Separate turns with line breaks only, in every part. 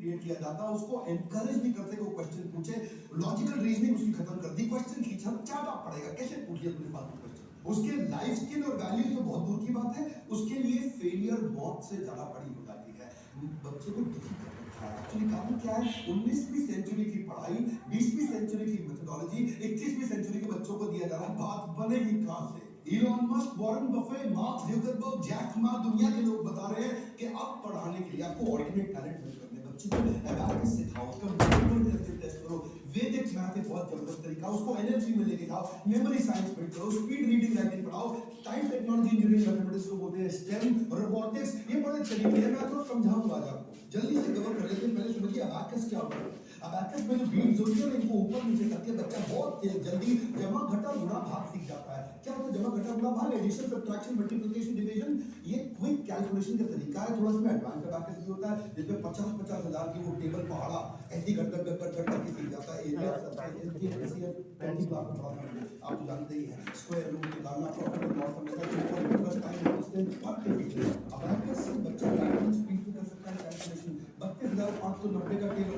Create किया जाता, उसको एनकरेज नहीं करते कि वो क्वेश्चन पूछे, लॉजिकल रीजनिंग उसकी खत्म कर दी, क्वेश्चन खींचा, चाटा पड़ेगा, कैसे पूछिए अपने फालतू क्वेश्चन। उसके लाइफ स्किल और वैल्यूज तो बहुत दूर की बात है, उसके लिए फेलियर मौत से ज्यादा बड़ी हो जाती है। बच्चे को दुखी कर रखा है। एक्चुअली कारण क्या है, 19वीं सेंचुरी की पढ़ाई, 20वीं सेंचुरी की मेथोडोलॉजी 21वीं सेंचुरी के बच्चों को दिया जा रहा है, बात बनेगी कहां से? Elon Musk, Warren Buffett, Mark Zuckerberg, Jack Ma, दुनिया के लोग बता रहे हैं कि अब पढ़ाने के लिए आपको ऑर्डिनेट टैलेंट बिल्ड करने, बच्चे को एबाकस सिखाओ, उसका मल्टीपल टेस्ट करो, वैदिक मैथ एक बहुत जबरदस्त तरीका, उसको एनएलपी में लेके जाओ, मेमोरी साइंस बिल्ड करो, स्पीड रीडिंग राइटिंग पढ़ाओ, साइंस टेक्नोलॉजी इंजीनियरिंग मैथमेटिक्स को बोलते हैं, स्टेम, रोबोटिक्स, ये बड़े तरीके हैं, मैं तो समझाऊंगा आज आपको, जल्दी से कवर कर लेते हैं। पहले समझिए अबाकस क्या होता है। अबाकस में जो बीट्स होती है इनको ऊपर नीचे करके बच्चा बहुत जल्दी जमा घटा गुणा भाग सीख जाता है। क्या होता है जमा घटा गुणा भाग? एडिशन, सब्ट्रैक्शन, मल्टीप्लिकेशन, डिवीजन, ये क्विक कैलकुलेशन का तरीका है। थोड़ा सा एडवांस अबाकस भी होता है जिसमें 50-50 हजार की वो टेबल पहाड़ा ऐसी घट करके सीख जाता है। एरिया एचसीएफ पहली क्लास में पढ़ा था, आप तो जानते ही हैं, स्क्वायर रूट निकालना, प्रॉफिट एंड लॉस समझना, टाइम डिस्टेंस बात। अबाकस से बच्चा स्पीड पे कर सकता है कैलकुलेशन, 32,590 का टेबल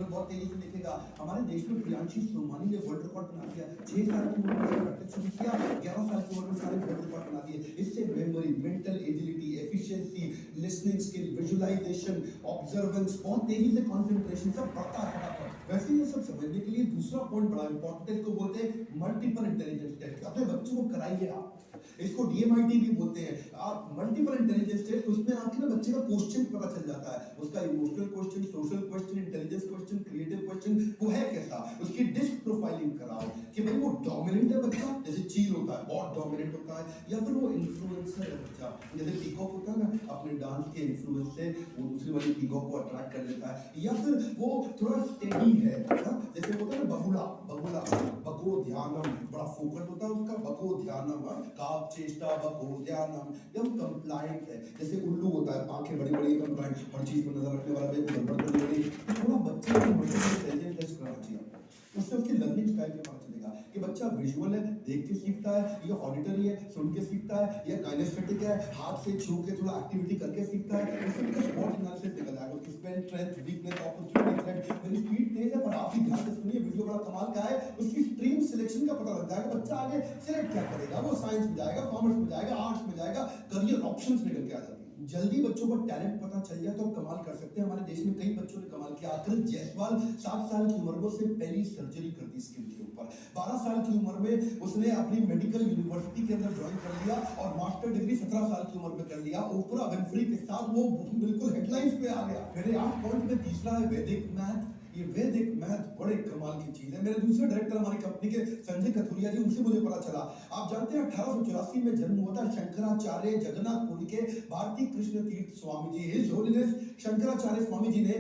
बहुत तेजी से लिखेगा। हमारे देश में प्रियांशी सोमानी ने वर्ल्ड रिकॉर्ड बना दिया, 6 साल की उम्र में प्रैक्टिस शुरू किया, 11 साल की उम्र में सारे वर्ल्ड रिकॉर्ड बना दिए। इससे memory, mental agility, efficiency, listening skill, visualisation, observance, बहुत तेजी से कंसंट्रेशन सब बढ़ता है। वैसे ये सब समझने के लिए दूसरा पॉइंट बड़ा इंपॉर्टेंट है, इसको बोलते हैं मल्टीपल इंटेलिजेंस टेस्ट। अपने बच्चों को कराइए आप, इसको डीएमआईटी भी बोलते हैं। आप मल्टीपल इंटेलिजेंस टेस्ट, उसमें आपके ना बच्चे का क्वेश्चन पता चल जाता है, उसका emotional question, social question, intelligence question, creative question, वो है कैसा, उसकी डिस्क प्रोफाइलिंग कराओ कि भाई वो डोमिनेंट है बच्चा, जैसे चील होता है बहुत डोमिनेंट होता है, या फिर वो इन्फ्लुएंसर है बच्चा, जैसे पीकॉक होता है ना, अपने डांस के इन्फ्लुएंस से वो दूसरी वाली पीकॉक को अट्रैक्ट कर लेता है, या फिर वो थोड़ा स्टेडी है, जैसे होता है ना बगुला, बको ध्यानम, बड़ा फोकस होता है उसका, बको ध्यानम, काव चेष्टा बको ध्यानम, एकदम कंप्लायंट है। जैसे उल्लू होता है, आंखें बड़ी बड़ी कंप्लायंट, हर चीज पर नजर रखने वाला, गड़बड़ तो नहीं। थोड़ा बच्चे को इंटेलिजेंस टेस्ट कराना चाहिए, उससे उसकी लर्निंग स्टाइल पे पता चलेगा कि बच्चा विजुअल है, देख के सीखता है, या ऑडिटरी है, सुन के सीखता है, या काइनेस्थेटिक है, हाथ से छू के थोड़ा एक्टिविटी करके सीखता है। इससे उसका स्पॉट एनालिसिस निकल जाएगा, उसकी स्ट्रेंथ, वीकनेस, अपॉर्चुनिटी, थ्रेट। मेरी स्पीड तेज है पर आप भी ध्यान से सुनिए, वीडियो बड़ा कमाल का है, उसकी स्ट्रीम सिलेक्शन का पता लग जाएगा, बच्चा आगे सिलेक्ट क्या करेगा, वो साइंस में जाएगा, कॉमर्स में जाएगा, आर्ट्स में जाएगा, करियर ऑप्शंस निकल के आ जाती है। जल्दी बच्चों को टैलेंट पता चल जाए तो कमाल कर सकते हैं। हमारे देश में कई बच्चों ने कमाल किया। आखिर जायसवाल 7 साल की उम्र में उसने पहली सर्जरी कर दी स्किन के ऊपर, 12 साल की उम्र में उसने अपनी मेडिकल यूनिवर्सिटी के अंदर ज्वाइन कर लिया, और मास्टर डिग्री 17 साल की उम्र में कर लिया। ओपरा विनफ्री के साथ वो बिल्कुल हेडलाइंस पे आ गया। मेरे 8 पॉइंट में तीसरा है वैदिक मैथ। ये वैदिक मैथ बड़े कमाल की चीज है। मेरे दूसरे डायरेक्टर हमारी कंपनी के संजय कथुरिया जी, उनसे मुझे पता चला, आप जानते हैं 1884 में जन्म हुआ था शंकराचार्य जगन्नाथपुरी के भारती कृष्ण तीर्थ स्वामी जी, हिज होलीनेस शंकराचार्य स्वामी जी ने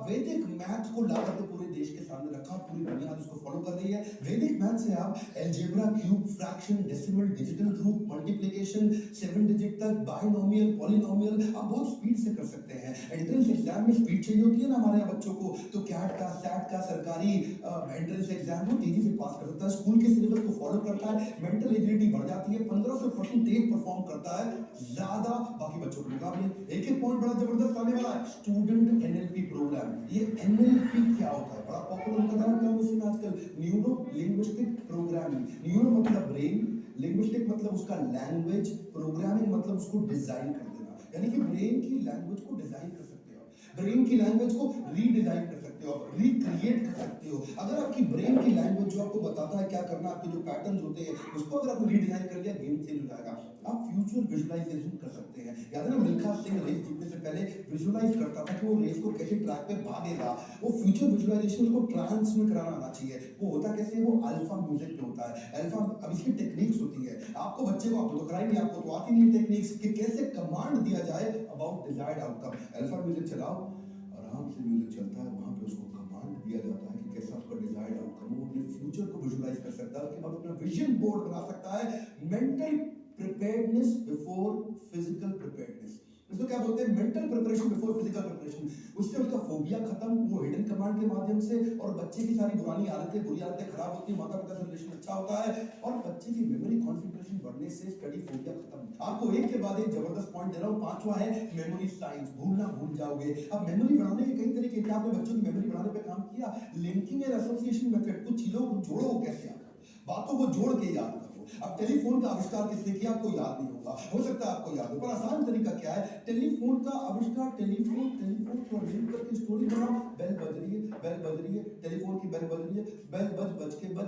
वैदिक मैथ को ला करके पूरे देश के सामने रखा। पूरी दुनिया उसको फॉलो कर रही है। वैदिक मैथ से आप algebra, cube, fraction, decimal, digital root, multiplication, 7 digit तक, बाइनोमियल, पॉलिनोमियल आप बहुत स्पीड से कर सकते हैं। एंट्रेंस एग्जाम में स्पीड चाहिए होती है ना हमारे यहाँ बच्चों को, तो कैट का, सैट का, सरकारी एंट्रेंस एग्जाम को तेजी से पास कर सकता है, स्कूल के सिलेबस को फॉलो करता है, मेंटल एजिलिटी बढ़ जाती है, 1500% तेज परफॉर्म करता है ज्यादा बाकी बच्चों के मुकाबले। एक पॉइंट बड़ा जबरदस्त आने वाला है, स्टूडेंट एनएलपी प्रोग्राम। ये एनएलपी क्या होता है, बड़ा पॉपुलर होता है टर्म इसमें आजकल, न्यूरो लिंग्विस्टिक प्रोग्रामिंग। न्यूरो मतलब ब्रेन, लिंग्विस्टिक मतलब उसका लैंग्वेज, प्रोग्रामिंग मतलब उसको डिजाइन कर देना, यानी कि ब्रेन की लैंग्वेज को डिजाइन कर सकते हो, ब्रेन की लैंग्वेज को रीडिजाइन कर सकते हो, रिक्रिएट कर सकते हो। अगर आपकी ब्रेन की लैंग्वेज जो आपको बताता है क्या करना, आपके जो पैटर्न्स होते हैं उसको अगर आपने रीडिजाइन कर लिया, गेम चेंज हो जाएगा। आप फ्यूचर विजुअलाइजेशन कर सकते हैं। याद है ना मिल्खा सिंह रेस जीतने से पहले विजुअलाइज करता था कि वो रेस को कैसे ट्रैक पे भागेगा। वो फ्यूचर विजुअलाइजेशन उसको ट्रांस में कराना आना चाहिए। वो होता कैसे, वो अल्फा म्यूजिक पे होता है। अल्फा, अब इसकी टेक्निक्स होती है, आपको बच्चे को आपको तो कराएंगे, आपको तो आती नहीं टेक्निक्स कि कैसे कमांड दिया जाए about desired outcome. Alpha music चलाओ, आराम से म्यूजिक चलता है, वहां पे उसको कमांड दिया जाता है कि कैसा उसका डिजायर्ड आउटकम, वो अपने फ्यूचर को विजुअलाइज कर सकता है, उसके बाद अपना विजन बोर्ड बना सकता है। Mental preparedness before physical preparedness, इसको क्या बोलते हैं, mental preparation before physical preparation. उससे उसका फोबिया खत्म, वो हिडन कमांड के माध्यम से, और बच्चे की सारी पुरानी आदतें, बुरी आदतें खराब होती है, माता पिता से रिलेशन अच्छा होता है, और बच्चे की मेमोरी कंसंट्रेशन बढ़ने से स्टडी फोबिया खत्म। आपको एक के बाद एक जबरदस्त पॉइंट दे रहा हूं। 5वां है मेमोरी साइंस, भूलना भूल जाओगे। अब मेमोरी बढ़ाने के कई तरीके क्या आपने बच्चों की मेमोरी बढ़ाने पे काम किया? लिंकिंग एंड एसोसिएशन मेथड, कुछ चीजों को जोड़ो कैसे आप, बातों को जोड़ के याद करो। अब टेलीफोन का आविष्कार किसने किया आपको याद नहीं होगा, हो सकता है आपको याद हो, पर आसान तरीका क्या है? टेलीफोन का आविष्कार, टेलीफोन को लिंक करके स्टोरी बनाओ। बेल बज रही है, टेलीफोन की बेल बज रही है, बेल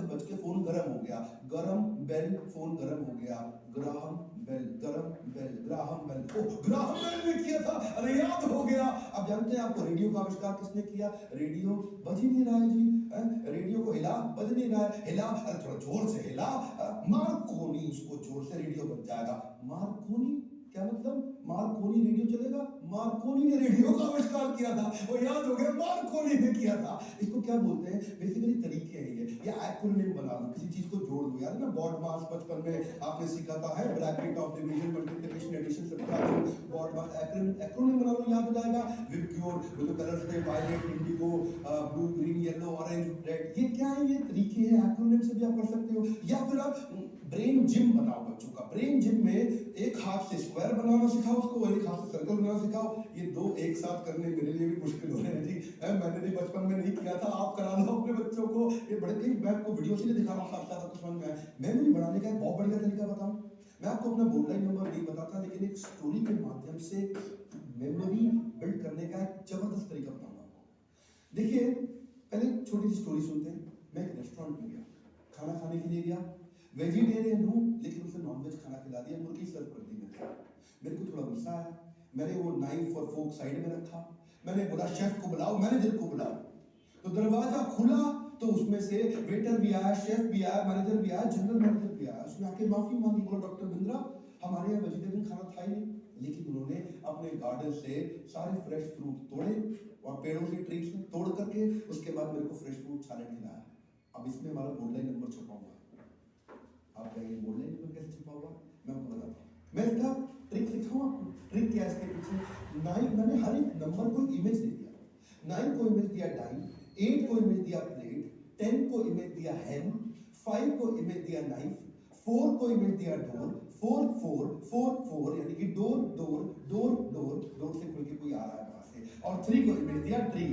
बज के फोन गर्म हो गया, गरम बेल, फोन गर्म हो गया, ग्राहम बेल, गरम बेल, ग्राहम बेल, ओ ग्राहम बेल ने किया था, अरे याद हो गया। अब जानते हैं आपको रेडियो का आविष्कार किसने किया? रेडियो बज ही नहीं रहा है जी, रेडियो को हिला, बज नहीं रहा है, हिला, अरे थोड़ा जोर से हिला, मार्कोनी, उसको जोर से रेडियो बज जाएगा। मार्कोनी क्या मतलब? मार्कोनी रेडियो चलेगा? मार्कोनी ने रेडियो का आविष्कार किया था, वो याद हो गया, मार्कोनी ने किया था। इसको क्या बोलते हैं? बेसिकली तरीके हैं ये, या एक्रोनिम बना लो, किसी चीज को जोड़ दो। याद ना BODMAS बचपन में आपने सीखा था, है bracket of division, multiplication, addition, subtraction, BODMAS acronym बना लो, याद हो जाएगा। विबग्योर, वो जो कलर्स थे, violet, indigo, blue, green, yellow, orange, red, ये क्या है? ये तरीके हैं, एक्रोनिम से भी आप कर सकते हो। या फिर आप ब्रेन जिम बनाओ बच्चों का। ब्रेन जिम में एक हाथ से स्क्वायर बनाना सिखाओ उसको, एक हाथ से सर्कल बनाना सिखाओ। ये दो एक साथ करने मेरे लिए भी मुश्किल हो रहे हैं जी, मैंने भी बचपन में नहीं किया था, आप करा लो अपने बच्चों को। ये बड़े कई, मैं आपको वीडियो से दिखा रहा हूँ, साथ साथ समझ में आए। मेमोरी बढ़ाने का एक बहुत बढ़िया तरीका बताऊं, मैं आपको अपना बोर्ड लाइन नंबर नहीं बताता, लेकिन एक स्टोरी के माध्यम से मेमोरी बिल्ड करने का एक जबरदस्त तरीका बताऊंगा आपको। देखिए, पहले छोटी सी स्टोरी सुनते हैं। मैं एक रेस्टोरेंट में गया, खाना खाने के लिए गया, वेजिटेरियन हूँ लेकिन उसे नॉनवेज खाना खिला दिया, मुर्गी सर्व कर दी मेरे को थोड़ा गुस्सा आया, मैंने वो नाइफ और फोक साइड में रखा, मैंने बोला शेफ को बुलाओ, मैनेजर को बुलाओ। तो दरवाजा खुला तो उसमें से वेटर भी आया, शेफ भी आया, मैनेजर भी आया, जनरल मैनेजर भी आया। उसने आके माफी मांगी, बोला डॉक्टर बिंद्रा हमारे यहाँ वेजिटेरियन खाना था ही नहीं, लेकिन उन्होंने अपने गार्डन से सारे फ्रेश फ्रूट तोड़े और पेड़ों से, ट्री से तोड़ करके उसके बाद मेरे को फ्रेश फ्रूट सैलेड खिलाया। अब इसमें हमारा बोर्ड लाइन नंबर छुपा हुआ है। आप कहेंगे बोर्ड लाइन नंबर कैसे छुपा हुआ? मैं आपको बताता हूँ, मैं इसका ट्रिक सिखाऊं आपको। ट्रिक क्या है इसके पीछे? 9 मैंने हर एक नंबर को इमेज दे दिया। 9 को इमेज दिया डाइन, 8 को इमेज दिया प्लेट, 10 को इमेज दिया हैन, 5 को इमेज दिया नाइफ, 4 को इमेज दिया डोर, 4 4 4 4 यानी कि door door door door, door से खुल के कोई आ रहा है वहां से, और 3 को इमेज दिया ट्री।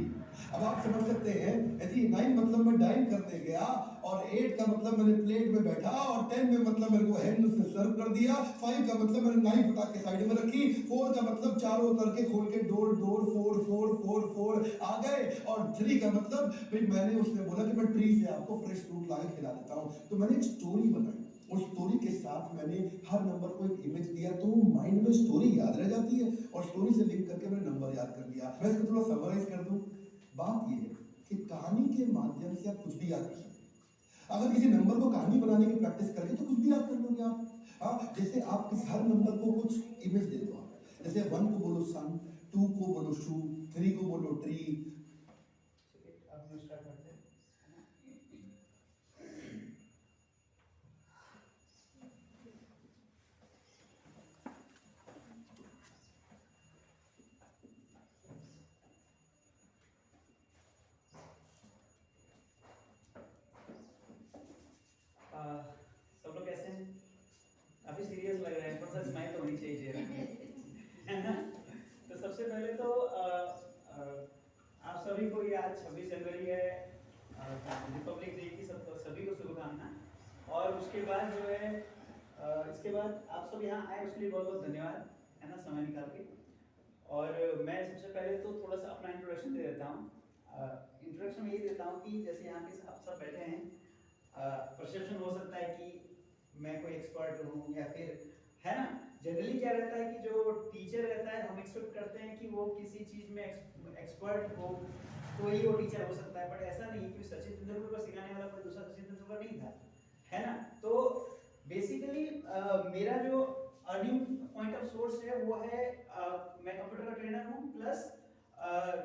अब आप समझ सकते हैं, यदि 9 मतलब मैं डाइन करने गया, और 8 का मतलब मैंने प्लेट में बैठा, और 10 में मतलब मेरे को हैंड से सर्व कर दिया, 5 का मतलब मैंने नाइफ उठा के साइड में रखी, 4 का मतलब चारों उतर के खोल के डोर डोर 4 4 4 4 आ गए, और 3 का मतलब फिर मैंने उसने बोला कि मैं ट्री से आपको फ्रेश फ्रूट ला के खिला देता हूं। तो मैंने एक स्टोरी बनाई, उस स्टोरी के साथ मैंने हर नंबर को एक इमेज दिया, तो माइंड में स्टोरी याद रह जाती है, और स्टोरी से लिंक करके मैंने नंबर याद कर दिया। मैं इसको थोड़ा समराइज कर दूं, बात यह है कि कहानी के माध्यम से आप कुछ भी याद कर सकते हैं। अगर किसी नंबर को कहानी बनाने की प्रैक्टिस करके तो कुछ भी याद कर लोगे आप। हाँ, जैसे आप किस हर नंबर को कुछ इमेज दे दो आप, जैसे 1 को बोलो सन, 2 को बोलो शू, 3 को बोलो ट्री। अब स्टार्ट करते हैं।
सब लोग कैसे हैं? काफी सीरियस लग रहा है, थोड़ा सा स्माइल तो होनी चाहिए चेहरे पे, है ना? तो सबसे पहले तो आप सभी को ये आज 26 जनवरी है, रिपब्लिक डे की सब सभी को शुभकामना। और उसके बाद जो है इसके बाद आप सब यहाँ आए उसके लिए बहुत बहुत धन्यवाद, है ना, समय निकाल के। और मैं सबसे पहले तो थोड़ा सा अपना इंट्रोडक्शन दे देता हूँ। इंट्रोडक्शन यही देता हूँ कि जैसे यहाँ पे आप सब बैठे हैं, परसेप्शन हो सकता है कि मैं कोई एक्सपर्ट हूँ, या फिर, है ना, जनरली क्या रहता है कि जो टीचर रहता है हम एक्सपेक्ट करते हैं कि वो किसी चीज़ में एक्सपर्ट हो तो ही वो टीचर हो सकता है, बट ऐसा नहीं, क्योंकि सचिन तेंदुलकर को सिखाने वाला कोई दूसरा सचिन तेंदुलकर नहीं था, है ना। तो बेसिकली मेरा जो अर्निंग पॉइंट ऑफ सोर्स है वो है मैं कंप्यूटर का ट्रेनर हूँ, प्लस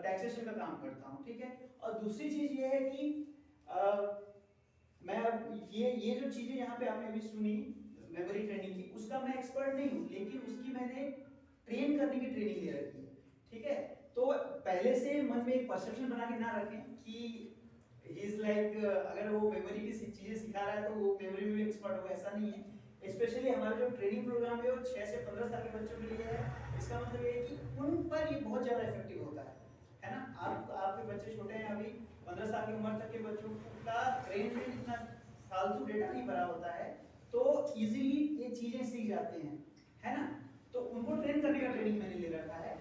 टैक्सेशन का काम करता हूँ, ठीक है। और दूसरी चीज़ ये है कि मैं ये जो चीजें यहाँ पे आपने अभी सुनी मेमोरी ट्रेनिंग की, उसका मैं एक्सपर्ट नहीं हूँ, लेकिन उसकी मैंने ट्रेन करने की ट्रेनिंग ले रखी है, ठीक है। तो पहले से मन में एक परसेप्शन बना के ना रखें कि ही इज लाइक अगर वो मेमोरी की चीजें सिखा रहा है तो वो मेमोरी में भी एक्सपर्ट होगा, ऐसा नहीं है। स्पेशली हमारा जो ट्रेनिंग प्रोग्राम है वो 6 से 15 साल के बच्चों के लिए है। इसका मतलब ये है कि उन पर ये बहुत ज्यादा इफेक्टिव होता है ना। आपके बच्चे 15 साल की उम्र तक के बच्चों का ब्रेन में इतना फालतू डेटा नहीं भरा होता है, तो इजीली ये चीजें सीख जाते हैं, है ना। तो उनको ट्रेन करने का ट्रेनिंग मैंने ले रखा है,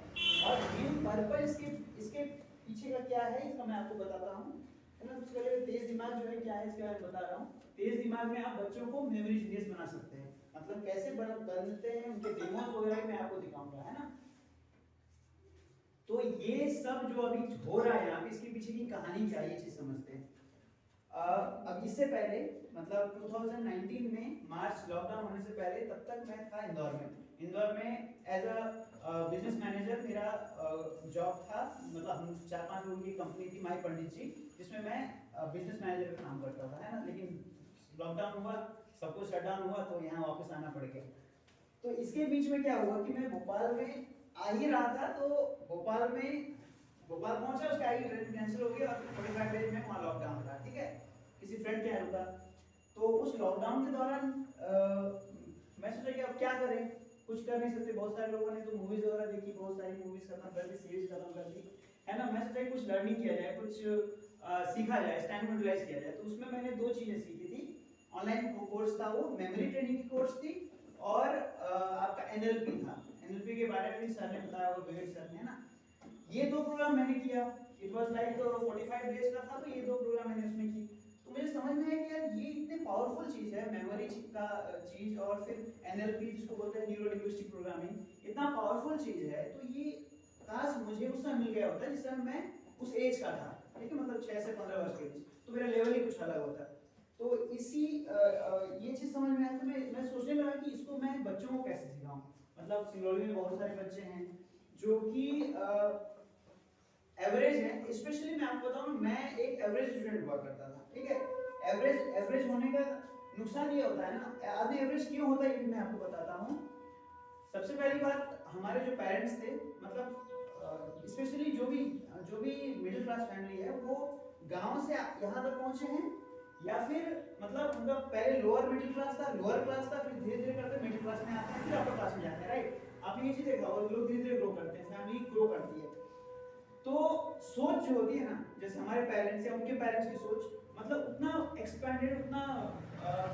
और मेन पर्पस इसके पीछे का क्या है इसका मैं आपको बताता हूँ, है ना। सबसे पहले तेज दिमाग जो है क्या है इसके बारे में बता रहा हूँ। तेज दिमाग में आप बच्चों को मेमोरी जीनियस बना सकते हैं, मतलब कैसे बनते हैं उनके डेमोस वगैरह मैं आपको दिखाऊंगा, है ना। तो ये सब जो अभी हो रहा है यहाँ पे, इसके पीछे की कहानी क्या है ये चीज समझते हैं। अब इससे पहले मतलब 2019 में मार्च लॉकडाउन होने से पहले, तब तक मैं था इंदौर में एज अ बिजनेस मैनेजर मेरा जॉब था। मतलब हम 4-5 लोगों की कंपनी थी माई पंडित जी, जिसमें मैं बिजनेस मैनेजर का काम करता था, है ना। लेकिन लॉकडाउन हुआ, सब कुछ शटडाउन हुआ, तो यहाँ वापस आना पड़ गया। तो इसके बीच में क्या हुआ कि मैं भोपाल में आ ही रहा था, तो भोपाल पहुंचा, उसका आई ट्रेन कैंसिल हो गया और 45 डेज में वहाँ लॉकडाउन था, ठीक है। किसी फ्रेंड के यहाँ रुका, तो उस लॉकडाउन के दौरान मैं सोचा कि अब क्या करें, कुछ कर नहीं सकते। बहुत सारे लोगों ने तो मूवीज वगैरह देखी, बहुत सारी मूवीज खत्म कर दी, सीरीज खत्म कर दी, है ना। मैं सोचा कि कुछ लर्निंग किया जाए, कुछ सीखा जाए, टाइम यूटिलाइज किया जाए। तो उसमें मैंने 2 चीजें सीखी थी। ऑनलाइन कोर्स था, वो मेमोरी ट्रेनिंग की कोर्स थी, और आपका एनएलपी था। एनएलपी के बारे में भी सर ने बताया, वो विवेक सर ने, है ना। ये 2 प्रोग्राम मैंने किया। इट वाज लाइक 45 डेज का था, तो ये 2 प्रोग्राम मैंने उसमें की। तो मुझे समझ में आया कि यार ये इतने पावरफुल चीज है, मेमोरी का चीज, और फिर एनएलपी जिसको बोलते हैं न्यूरो लिंग्विस्टिक प्रोग्रामिंग, इतना पावरफुल चीज है। तो ये काश मुझे उस समय मिल गया होता जिस समय मैं उस एज का था, ठीक है, मतलब 6 से 15 वर्ष के बीच, तो मेरा लेवल ही कुछ अलग होता। तो इसी ये चीज समझ में आया, तो मैं सोचने लगा कि इसको मैं बच्चों को कैसे सिखाऊं। मतलब सिंगरौली में बहुत सारे बच्चे हैं जो कि एवरेज है। स्पेशली मैं आपको बताऊं, मैं एक एवरेज स्टूडेंट हुआ करता था, ठीक है। एवरेज होने का नुकसान ये होता है ना, आदमी एवरेज क्यों होता है ये भी मैं आपको बताता हूँ। सबसे पहली बात, हमारे जो पेरेंट्स थे, मतलब स्पेशली जो भी मिडिल क्लास फैमिली है, वो गांव से यहाँ तक पहुंचे हैं, या फिर मतलब उनका पहले लोअर मिडिल क्लास था, लोअर क्लास था, फिर धीरे धीरे करते मिडिल क्लास में आते हैं, फिर अपर क्लास में जाते हैं, राइट। आपने ये चीज देखा, और लोग धीरे धीरे ग्रो करते हैं, फैमिली ग्रो करती है। तो सोच जो होती है ना, जैसे हमारे पेरेंट्स या उनके पेरेंट्स की सोच, मतलब उतना एक्सपेंडेड, उतना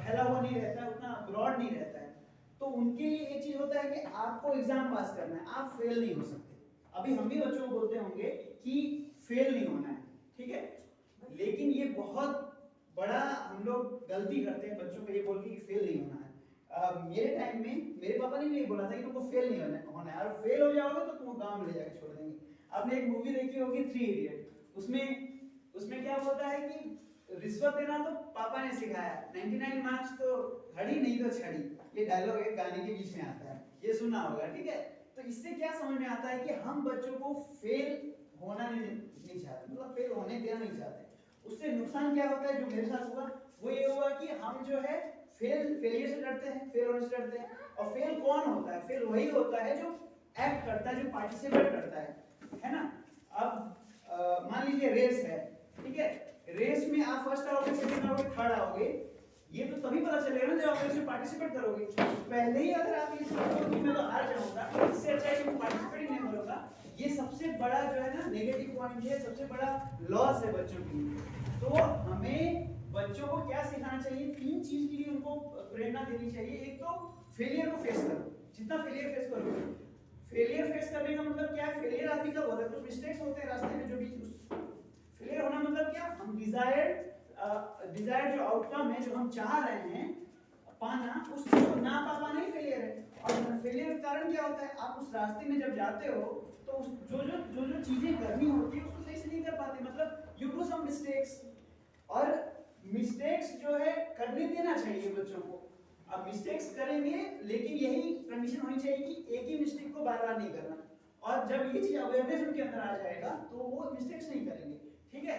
फैला हुआ नहीं रहता है, उतना ब्रॉड नहीं रहता है। तो उनके लिए एक चीज होता है कि आपको एग्जाम पास करना है, आप फेल नहीं हो सकते। अभी हम भी बच्चों को बोलते होंगे कि फेल नहीं होना है, ठीक है। लेकिन ये बहुत बड़ा हम लोग गलती करते हैं बच्चों को ये बोल के कि फेल नहीं होना है। मेरे टाइम में मेरे पापा ने भी ये बोला था कि तुमको फेल नहीं होना है, और फेल हो जाओगे तो तुमको गांव में ले जाके छोड़ देंगे। आपने एक मूवी देखी होगी 3 इडियट, उसमें क्या होता है कि रिश्वत देना तो पापा ने सिखाया, 99 मार्क्स तो घड़ी नहीं तो छड़ी, ये डायलॉग एक गाने के बीच में आता है, ये सुना होगा, ठीक है। तो इससे क्या समझ में आता है कि हम बच्चों को फेल होना नहीं चाहते, मतलब फेल होने देना नहीं चाहते। उससे नुकसान क्या होता है, जो मेरे साथ हुआ वो ये हुआ कि हम जो है फेलियर से डरते हैं, फेल होने से डरते हैं। और फेल कौन होता है? फेल वही होता है जो एक्ट करता है, जो पार्टिसिपेट करता है ना। अब मान लीजिए रेस है, ठीक है, रेस में आप फर्स्ट आओगे, सेकंड आओगे, थर्ड आओगे, ये तो तभी पता चलेगा ना जब आप रेस में पार्टिसिपेट करोगे। पहले ही अगर आप ये सोचोगे कि मैं तो हार जाऊंगा, इससे अच्छा है कि मैं पार्टिसिपेट ही नहीं करूंगा, ये सबसे बड़ा जो है ना नेगेटिव पॉइंट है, सबसे बड़ा लॉस है बच्चों के लिए। तो हमें बच्चों को क्या सिखाना चाहिए, 3 चीज के लिए उनको प्रेरणा देनी चाहिए। एक तो फेलियर को फेस करो, जितना फेलियर फेस करोगे। फेलियर फेस करने का मतलब क्या है? फेलियर आदमी कब होता है? कुछ मिस्टेक्स होते हैं रास्ते में, जो भी फेलियर होना मतलब क्या, हम डिजायर्ड जो आउटकम है, जो हम चाह रहे हैं पाना, उस चीज को ना पा पाना ही फेलियर है। और फेलियर का कारण क्या होता है? आप उस रास्ते में जब जाते हो तो जो चीजें करनी होती है उसको सही से नहीं कर पाते, मतलब यू डू सम मिस्टेक्स। और मिस्टेक्स जो है करने देना चाहिए बच्चों को। अब मिस्टेक्स करेंगे, लेकिन यही कंडीशन होनी चाहिए कि एक ही मिस्टेक को बार बार नहीं करना। और जब ये चीज अवेयरनेस उनके अंदर आ जाएगा तो वो मिस्टेक्स नहीं करेंगे, ठीक है।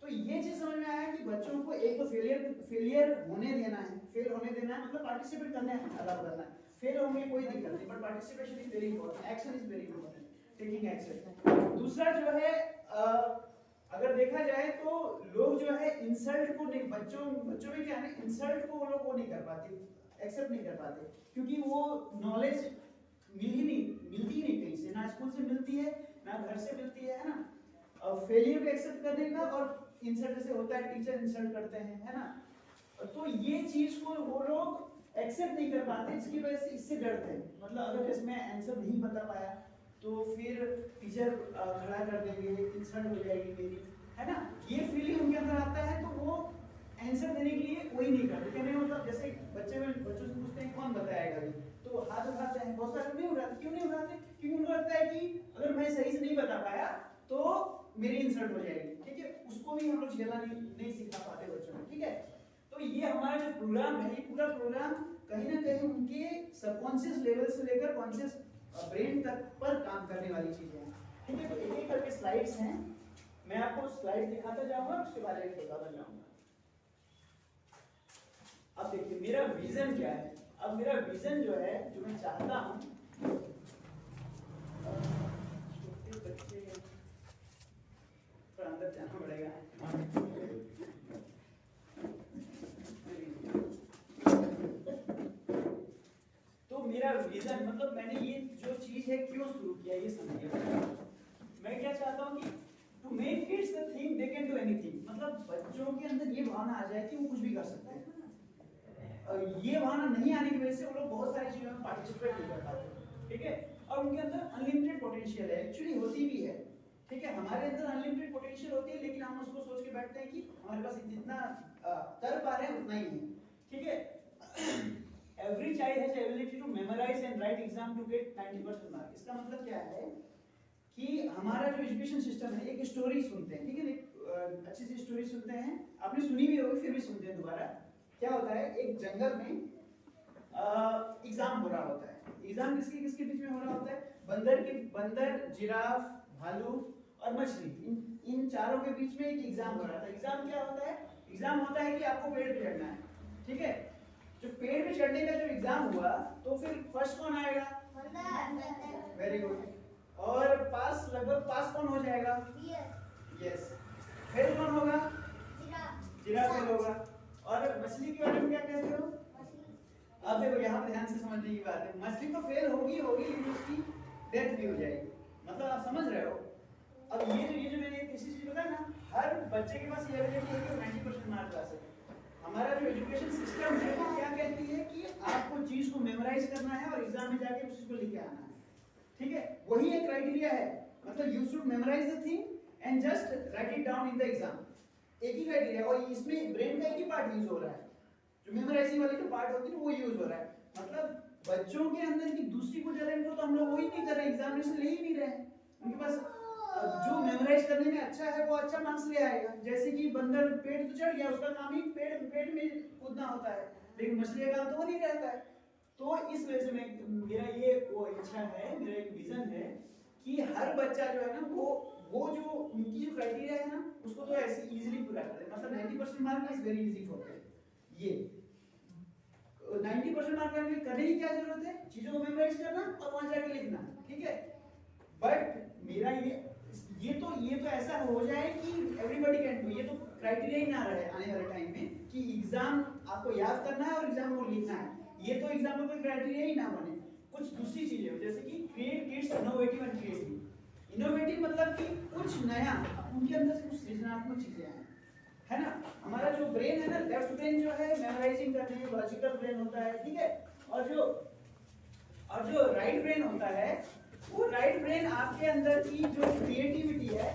तो ये चीज समझ में आया कि बच्चों को एक तो फेलियर होने देना है, फेल होने देना है, मतलब पार्टिसिपेट करना है, अलाउ करना है। फेल होंगे कोई दिक्कत नहीं, but participation is very important, action is very important, taking action. दूसरा जो है अगर देखा जाए तो लोग जो है इंसल्ट को नहीं, बच्चों में क्या है, इंसल्ट को वो लोग वो नहीं कर पाते, एक्सेप्ट नहीं कर पाते, क्योंकि वो नॉलेज मिलती ही नहीं कहीं से, ना स्कूल से मिलती है, ना घर से मिलती है ना। फेलियर को एक्सेप्ट करने का और इंसल्ट जैसे होता है, टीचर इंसल्ट करते हैं, है ना, तो ये चीज को वो लोग एक्सेप्ट नहीं कर पाते, इसकी वजह से इससे डरते हैं। मतलब अगर इसमें आंसर नहीं बता पाया तो फिर टीचर खड़ा कर देंगे, इंसल्ट हो जाएगी मेरी, है ना, ये फीलिंग उनके अंदर आता है, तो वो आंसर देने के लिए वही नहीं करते। कहने का मतलब जैसे बच्चों से पूछते हैं कौन बताएगा ये, तो वो हाथ उठाते हैं, बहुत सारे नहीं उठाते। क्यों नहीं उठाते? क्योंकि उनको लगता है कि अगर मैं सही से नहीं बता पाया तो मेरी इंसल्ट हो जाएगी, ठीक है, उसको भी हम लोग झेलना नहीं सिखा पाते बच्चों को, ठीक है। तो ये हमारा जो प्रोग्राम है, ये पूरा प्रोग्राम कहीं ना कहीं उनके सबकॉन्शियस लेवल से लेकर कॉन्शियस ब्रेन तक पर काम करने वाली चीजें हैं, ठीक है। तो एक एक करके स्लाइड्स हैं, मैं आपको स्लाइड दिखाता जाऊंगा, उसके बारे में बताता जाऊंगा। अब देखिए मेरा विजन क्या है। अब मेरा विजन जो है, जो मैं चाहता हूं, छोटे बच्चे थोड़ा अंदर जाना पड़ेगा। तो मेरा विजन मतलब मैंने ये जो चीज है क्यों शुरू किया ये समझिए। मैं क्या चाहता हूँ कि to make kids the think they can do anything, मतलब बच्चों के अंदर ये भावना आ जाए कि वो कुछ भी कर सकते हैं। ये भावना नहीं आने की वजह से वो लोग बहुत सारी चीजों में पार्टिसिपेट नहीं कर पाते, ठीक है। और उनके अंदर अनलिमिटेड पोटेंशियल है, एक्चुअली होती भी है, ठीक है। हमारे अंदर अनलिमिटेड पोटेंशियल होती है, लेकिन हम उसको सोच के बैठते हैं कि हमारे पास जितना कर पा रहे हैं उतना ही है, ठीक है। Every child has the ability to memorize and write exam to get 90% mark। इसका मतलब क्या है कि हमारा जो एजुकेशन सिस्टम है, एक स्टोरी सुनते हैं, ठीक है, एक अच्छी सी स्टोरी सुनते हैं, आपने सुनी भी होगी फिर भी सुनते हैं दोबारा। क्या होता है, एक जंगल में एग्जाम हो रहा होता है। एग्जाम किसके किसके बीच में हो रहा होता है? बंदर, जिराफ, भालू और मछली, इन चारों के बीच में एक एग्जाम हो रहा था। एग्जाम क्या होता है? एग्जाम होता है कि आपको पेड़ पे चढ़ना है, ठीक है। जो पेड़ पे चढ़ने का जब एग्जाम हुआ तो फिर फर्स्ट कौन आएगा? Very good. और लगभग पास कौन हो जाएगा? यस। फेल कौन होगा? जिराफ फेल होगा। और मछली के बारे में क्या कहते हो? अब देखो यहाँ पे ध्यान से समझने की बात है, मछली तो फेल होगी लेकिन उसकी डेथ भी हो जाएगी, मतलब आप समझ रहे हो। अब ये जो मैंने किसी चीज बताया ना, हर बच्चे के पास ये एबिलिटी है कि 90% मार्क ला सके। हमारा जो एजुकेशन सिस्टम है वो क्या कहती है कि आपको चीज को मेमोराइज करना है और एग्जाम में जाके उस चीज को लिख के आना है, ठीक है। वही एक क्राइटेरिया है, मतलब you should memorise the thing and just write it down in the exam, एक ही क्राइटेरिया। और इसमें ब्रेन का एक ही पार्ट यूज हो रहा है, जो मेमोराइजिंग वाली जो पार्ट होती है वो यूज हो रहा है। मतलब बच्चों के अंदर की दूसरी को टैलेंट को तो हम लोग वही नहीं कर रहे, एग्जामिनेशन ले ही नहीं रहे। उनके पास जो मेमोराइज करने में अच्छा है वो अच्छा मार्क्स ले आएगा। जैसे कि बंदर पेड़ तो चढ़ गया, उसका काम ही पेड़ में कूदना होता है, लेकिन मछली का काम तो वो नहीं रहता है। तो इस वजह से मेरा ये वो इच्छा है, मेरा एक विजन है कि हर बच्चा जो है ना वो जो उनकी जो क्राइटेरिया है ना उसको तो ऐसे इजीली पूरा कर दे। मतलब 90% mark is very easy for them. ये 90% मार्क करने की क्या जरूरत है? चीजों को मेमोराइज करना और वहां जाके लिखना, ठीक है। बट मेरा ये तो ऐसा हो जाए कि एवरीबॉडी कैन डू, ये तो क्राइटेरिया ही ना रहे आने वाले टाइम में कि एग्जाम आपको याद करना है और एग्जाम को लिखना है, ये तो एग्जाम में कोई क्राइटेरिया ही ना बने। कुछ दूसरी चीजें हो, जैसे कि create kids innovative and creative. Innovative मतलब कि कुछ नया, उनके अंदर से कुछ सृजनात्मक चीजें आए, है ना। हमारा जो ब्रेन है ना, लेफ्ट ब्रेन जो है मेमोराइजिंग करने में लॉजिकल ब्रेन होता है, ठीक है। और जो राइट ब्रेन होता है, वो राइट ब्रेन आपके अंदर की जो क्रिएटिविटी है,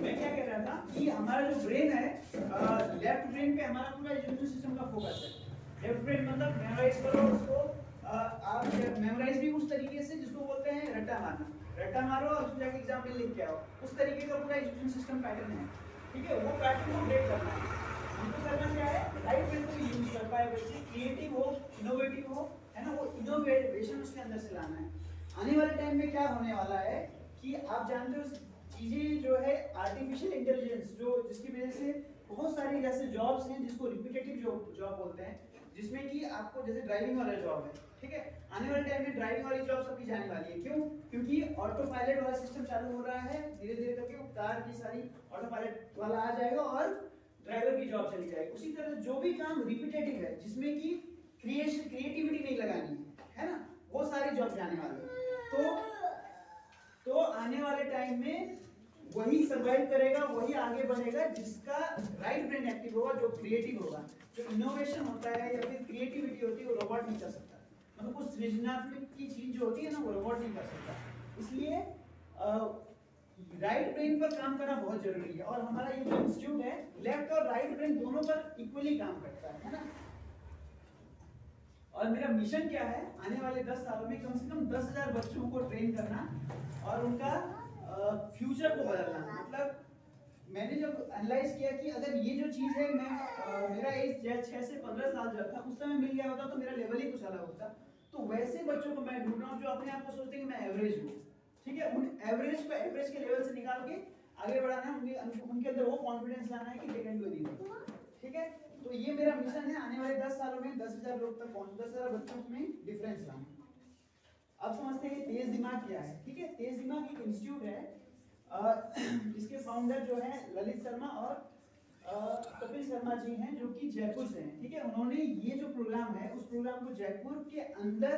मैं क्या कह रहा था कि हमारा जो ब्रेन है, लेफ्ट ब्रेन पे हमारा पूरा एजुकेशन सिस्टम का फोकस है। लेफ्ट ब्रेन मतलब मेमोराइज करो उसको, आप मेमोराइज भी उस तरीके से जिसको बोलते हैं रट्टा मारना, रट्टा मारो और उसको जाके एग्जाम में लिख के आओ, उस तरीके का पूरा एजुकेशन सिस्टम पैटर्न है, ठीक है। वो पैटर्न को ब्रेक करना है, हमको करना क्या है, राइट ब्रेन को यूज कर पाए बच्चे, क्रिएटिव हो, इनोवेटिव हो, है ना, वो इनोवेशन उसके अंदर से लाना है। आने वाले टाइम में क्या होने वाला है कि आप जानते हो चीजें जो है आर्टिफिशियल इंटेलिजेंस, जो जिसकी वजह से बहुत सारी ऐसे जॉब्स हैं जिसको रिपीटेटिव जॉब बोलते हैं, जिसमें कि आपको जैसे ड्राइविंग वाला जॉब है, ठीक है। आने वाले टाइम में ड्राइविंग वाली जॉब सबकी जाने वाली है। क्यों? क्योंकि ऑटो पायलट वाला सिस्टम चालू हो रहा है, धीरे धीरे करके वो कार की सारी ऑटो पायलट वाला आ जाएगा और ड्राइवर की जॉब चली जाएगी। उसी तरह जो भी काम रिपीटेटिव है, जिसमें कि क्रिएटिविटी नहीं लगानी है ना, वो सारी जॉब जाने वाली है। तो आने वाले टाइम में वही सर्वाइव करेगा, वही आगे बढ़ेगा जिसका राइट ब्रेन एक्टिव होगा, जो क्रिएटिव होगा। जो इनोवेशन होता है या फिर क्रिएटिविटी होती है वो रोबोट नहीं कर सकता। मतलब कुछ सृजनात्मक की चीज जो होती है ना, वो रोबोट नहीं कर सकता। इसलिए राइट ब्रेन पर काम करना बहुत जरूरी है। और हमारा ये जो इंस्टीट्यूट है, लेफ्ट और राइट ब्रेन दोनों पर इक्वली काम करता है ना। और मेरा मिशन क्या है, आने वाले 10 सालों में कम से कम 10,000 बच्चों को ट्रेन करना और उनका फ्यूचर को बदलना। मतलब मैंने जब एनालाइज किया कि अगर ये जो चीज है, मैं मेरा एज 6 से 15 साल जब था, उस समय मिल गया होता तो मेरा लेवल ही कुछ अलग होता। तो वैसे बच्चों को मैं ढूंढ रहा हूँ जो अपने आप को सोचते हैं कि मैं एवरेज हूँ। ठीक है, उन एवरेज को एवरेज के लेवल से निकाल के आगे बढ़ाना है, उनके अंदर वो कॉन्फिडेंस लाना है कि दे कैन डू एनीथिंग। ठीक है, तो ये मेरा मिशन है, आने वाले 10 सालों में 10,000 लोग तक पहुंच, 10,000 बच्चों में डिफरेंस लाना। अब समझते हैं तेज दिमाग क्या है। ठीक है, तेज दिमाग एक इंस्टीट्यूट है जिसके फाउंडर जो है ललित शर्मा और कपिल शर्मा जी हैं, जो कि जयपुर से हैं। ठीक है, उन्होंने ये जो प्रोग्राम है, उस प्रोग्राम को जयपुर के अंदर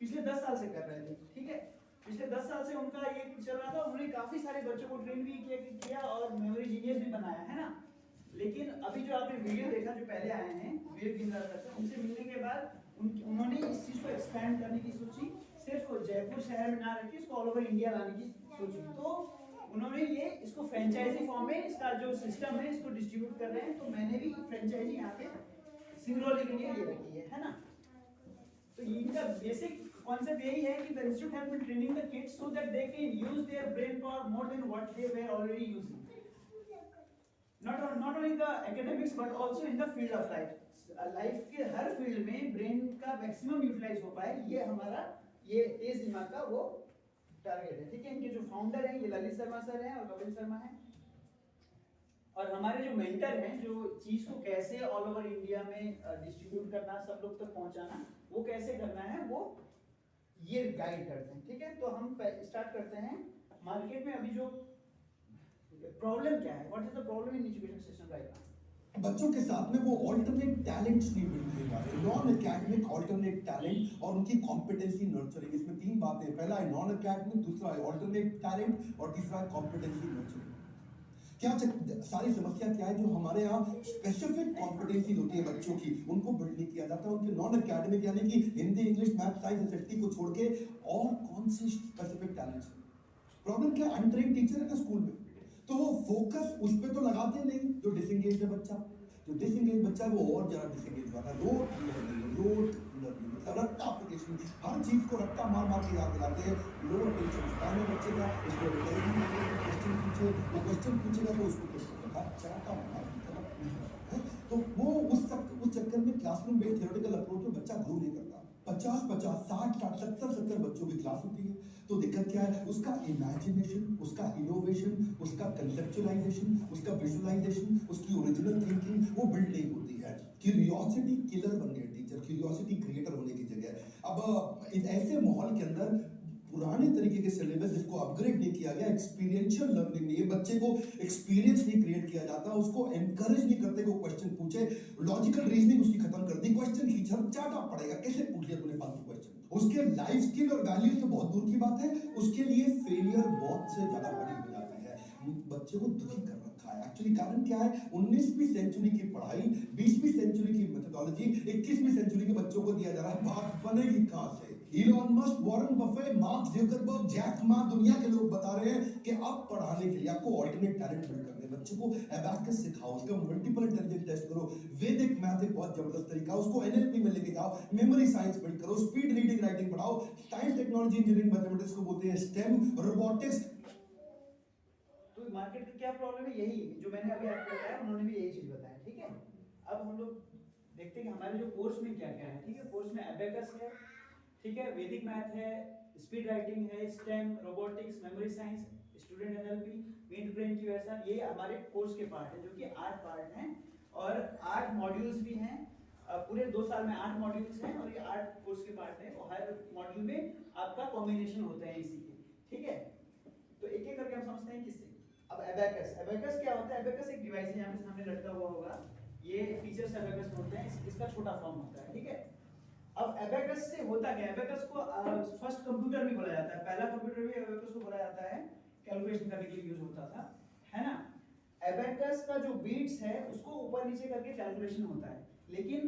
पिछले 10 साल से कर रहे थे। ठीक है, पिछले 10 साल से उनका ये चल रहा था। उन्होंने काफी सारे बच्चों को ट्रेन भी किया और मेमोरी जीनियस भी बनाया है ना। लेकिन अभी जो आपने वीडियो देखा, जो पहले आए हैं विवेक बिंद्रा सर, उनसे मिलने के बाद उन्होंने इस चीज को एक्सपैंड करने की सोची, सिर्फ जयपुर शहर में ना रखी, इसको ऑल ओवर इंडिया लाने की सोची। तो उन्होंने ये इसको फ्रेंचाइजी फॉर्म में, इसका जो सिस्टम है इसको डिस्ट्रीब्यूट कर रहे हैं। तो मैंने भी फ्रेंचाइजी यहाँ पे सिंगरौली के लिए ले रखी है ना। तो इनका बेसिक कॉन्सेप्ट यही है कि the institute has been training the kids so that they can use their brain power more than what they were already using. not only the academics but also in the field of life. Life के हर field में brain का maximum utilise हो पाए, ये हमारा ये तेज दिमाग का वो टारगेट है। ठीक है, इनके जो फाउंडर हैं ये ललित शर्मा सर हैं और कपिल शर्मा हैं। और हमारे जो मेंटर हैं, जो चीज को कैसे ऑल ओवर इंडिया में डिस्ट्रीब्यूट करना, सब लोग तक पहुंचाना, वो कैसे करना है, वो ये गाइड करते हैं। ठीक है, तो हम स्टार्ट करते हैं। मार्केट में अभी जो प्रॉब्लम क्या है, what is the problem in education system right now?
बच्चों के साथ में वो ऑल्टरनेट टैलेंट्स नहीं बिल्ड किए जा रहे, नॉन एकेडमिक ऑल्टरनेट टैलेंट और उनकी कॉम्पिटेंसी नर्चरिंग। इसमें तीन बातें, पहला है नॉन एकेडमिक, दूसरा है ऑल्टरनेट टैलेंट और तीसरा है कॉम्पिटेंसी नर्चरिंग। क्या सारी समस्या क्या है, जो हमारे यहाँ स्पेसिफिक कॉम्पिटेंसी होती है बच्चों की, उनको बिल्ड नहीं किया जाता। उनके नॉन एकेडमिक यानी कि Hindi, English, math, science, SST को छोड़ के और कौन से स्पेसिफिक टैलेंट्स। प्रॉब्लम क्या, अनट्रेन्ड टीचर है ना स्कूल में, तो वो फोकस उस पर तो लगाते नहीं। जो डिसंगेज है बच्चा, जो डिसंगेज बच्चा है वो और ज्यादा डिसंगेज वाला, रोट रट्टा एप्लीकेशन, हर चीज को रट्टा मार मार के याद दिलाते हैं। लो अटेंशन स्पैन है बच्चे का, इसको क्वेश्चन पूछे, वो क्वेश्चन पूछेगा तो उसको तो वो उस चक्कर में क्लासरूम बेस्ड थ्योरेटिकल अप्रोच में बच्चा ग्रो नहीं करता। 50-50, 60-60, 70-70 बच्चों की क्लास होती है, तो दिक्कत क्या है, उसका इमेजिनेशन, उसका इनोवेशन, उसका कंसेप्चुअलाइजेशन, उसका विजुअलाइजेशन, उसकी ओरिजिनल थिंकिंग वो बिल्ड नहीं होती है। क्यूरियोसिटी किलर बन गया टीचर, क्यूरियोसिटी क्रिएटर होने की जगह। अब ऐसे माहौल के अंदर पुराने तरीके के सिलेबस जिसको अपग्रेड नहीं किया गया, एक्सपीरियंशियल लर्निंग नहीं है, बच्चे को एक्सपीरियंस नहीं क्रिएट किया जाता, उसको एनकरेज नहीं करते को क्वेश्चन पूछे, लॉजिकल रीजनिंग उसकी खत्म कर दी, क्वेश्चन खींचा चाटा पड़ेगा, कैसे पूछ लिया तूने फालतू क्वेश्चन। उसके लाइफ स्किल और वैल्यूज तो बहुत दूर की बात है, उसके लिए फेलियर बहुत से ज्यादा बड़ी हो जाती है। बच्चे को दुखी कर रखा है। एक्चुअली कारण क्या है, 19वीं सेंचुरी की पढ़ाई 20वीं सेंचुरी की मेथोडोलॉजी 21वीं सेंचुरी के बच्चों को दिया जा रहा है। बात बनेगी कहां से? Elon Musk, Warren Buffett, Mark Zuckerberg, Jack Ma, दुनिया के लोग बता रहे हैं कि अब पढ़ाने के लिए आपको ऑल्टरनेट टैलेंट बिल्ड करने, बच्चे को एबैकस सिखाओ, उसका मल्टीपल इंटेलिजेंस टेस्ट करो, वैदिक मैथ एक बहुत जबरदस्त तरीका, उसको एनएलपी में लेके जाओ, मेमोरी साइंस बिल्ड करो, स्पीड रीडिंग राइटिंग पढ़ाओ, साइंस टेक्नोलॉजी इंजीनियरिंग मैथमेटिक्स को बोलते हैं स्टेम, रोबोटिक्स।
तो मार्केट की क्या प्रॉब्लम है, यही जो मैंने अभी आपको बताया, उन्होंने भी यही चीज बताया। ठीक है, अब हम लोग देखते हैं कि हमारे जो कोर्स में क्या क्या है। ठीक है, कोर्स में एबेकस है, ठीक है, वैदिक मैथ है, स्पीड राइटिंग है, stem, robotics, memory science, student NLP, mid brain की वैसा, ये हमारे कोर्स के पार्ट है, जो कि 8 पार्ट हैं और 8 मॉड्यूल्स भी हैं। पूरे 2 साल में 8 मॉड्यूल्स हैं और ये 8 कोर्स के पार्ट हैं और हर मॉड्यूल में आपका कॉम्बिनेशन होता है इसी के, ठीक है। तो एक एक करके हम समझते हैं किससे। अब एबेकस क्या होता है? एबेकस एक डिवाइस है, यहाँ पे सामने लटका हुआ होगा, ये फीचर्स एबेकस होते हैं, इसका छोटा फॉर्म होता है, ठीक है। अब एबेकस से होता क्या है? एबेकस को फर्स्ट कंप्यूटर भी बोला जाता है, पहला कंप्यूटर भी एबेकस को बोला जाता है, कैलकुलेशन करने के लिए यूज होता था, है ना। एबेकस का जो बीट्स है उसको ऊपर नीचे करके कैलकुलेशन होता है, लेकिन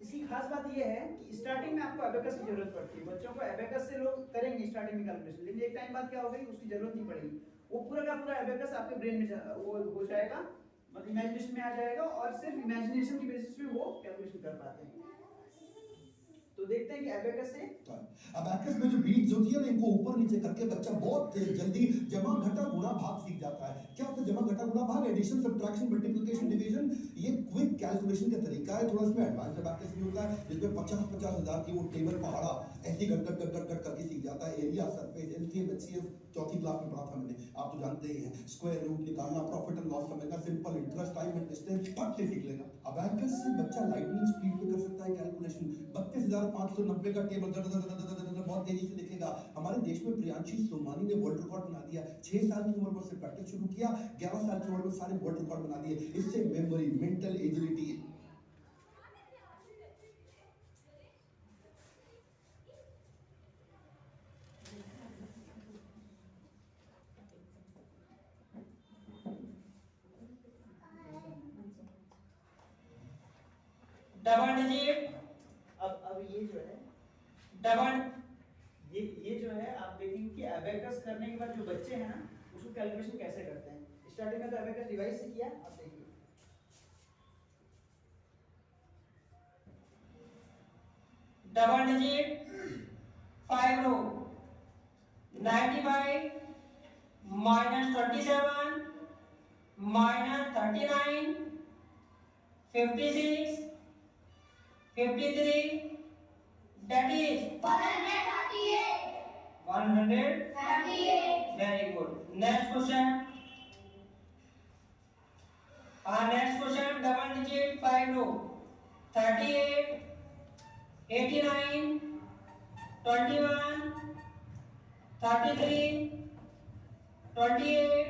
इसकी खास बात यह है कि स्टार्टिंग में आपको एबेकस की जरूरत पड़ती है। बच्चों को एबेकस से लोग करेंगे स्टार्टिंग में कैलकुलेशन, लेकिन एक टाइम बाद क्या होगा कि उसकी जरूरत नहीं पड़ेगी, वो पूरा का पूरा एबेकस आपके ब्रेन में वो हो जाएगा, मतलब इमेजिनेशन में आ जाएगा और सिर्फ इमेजिनेशन की बेसिस पे वो कैलकुलेशन कर पाते हैं। तो देखते हैं कि एबेकस से
अबैकस में जो बीट्स होती है ना, इनको ऊपर नीचे करके बच्चा बहुत जल्दी जमा घटा गुणा भाग सीख जाता है। क्या होता है जमा घटा गुणा भाग? एडिशन, सब्ट्रैक्शन, मल्टीप्लिकेशन, डिवीजन, ये क्विक कैलकुलेशन का तरीका है। थोड़ा इसमें एडवांस अबैकस भी होता है, जिसमें 50-50 हजार की वो टेबल पहाड़ा ऐसे कट करके सीख जाता है। एरिया, सरफेस, एलसीएम, एचसीएफ चौथी क्लास में पढ़ा था मैंने, आप तो जानते ही हैं। स्क्वायर रूट निकालना, प्रॉफिट एंड लॉस समझना, simple interest, time and distance फट से सीख लेगा। अबैकस से बच्चा लाइटनिंग स्पीड पे कर सकता है कैलकुलेशन। 32,590 का टेबल बहुत तेजी से लिखेगा। हमारे देश में प्रियांशी सोमानी ने वर्ल्ड रिकॉर्ड बना दिया। 6 साल की उम्र पर से प्रैक्टिस शुरू किया, 11 साल की उम्र में सारे वर्ल्ड रिकॉर्ड बना दिए। इससे memory, mental agility,
double digit,
अब ये जो है
डबल,
ये जो है आप देखेंगे कि एबेकस करने के बाद जो बच्चे हैं ना उसको कैलकुलेशन कैसे करते हैं। स्टार्टिंग में तो एबेकस डिवाइस से किया, अब देखिए
double digit 5 row 95 -27 -39 56 53, that is
138.
138. Very good. Next question. Next question, double digit 5 row 38 89 21 33 28,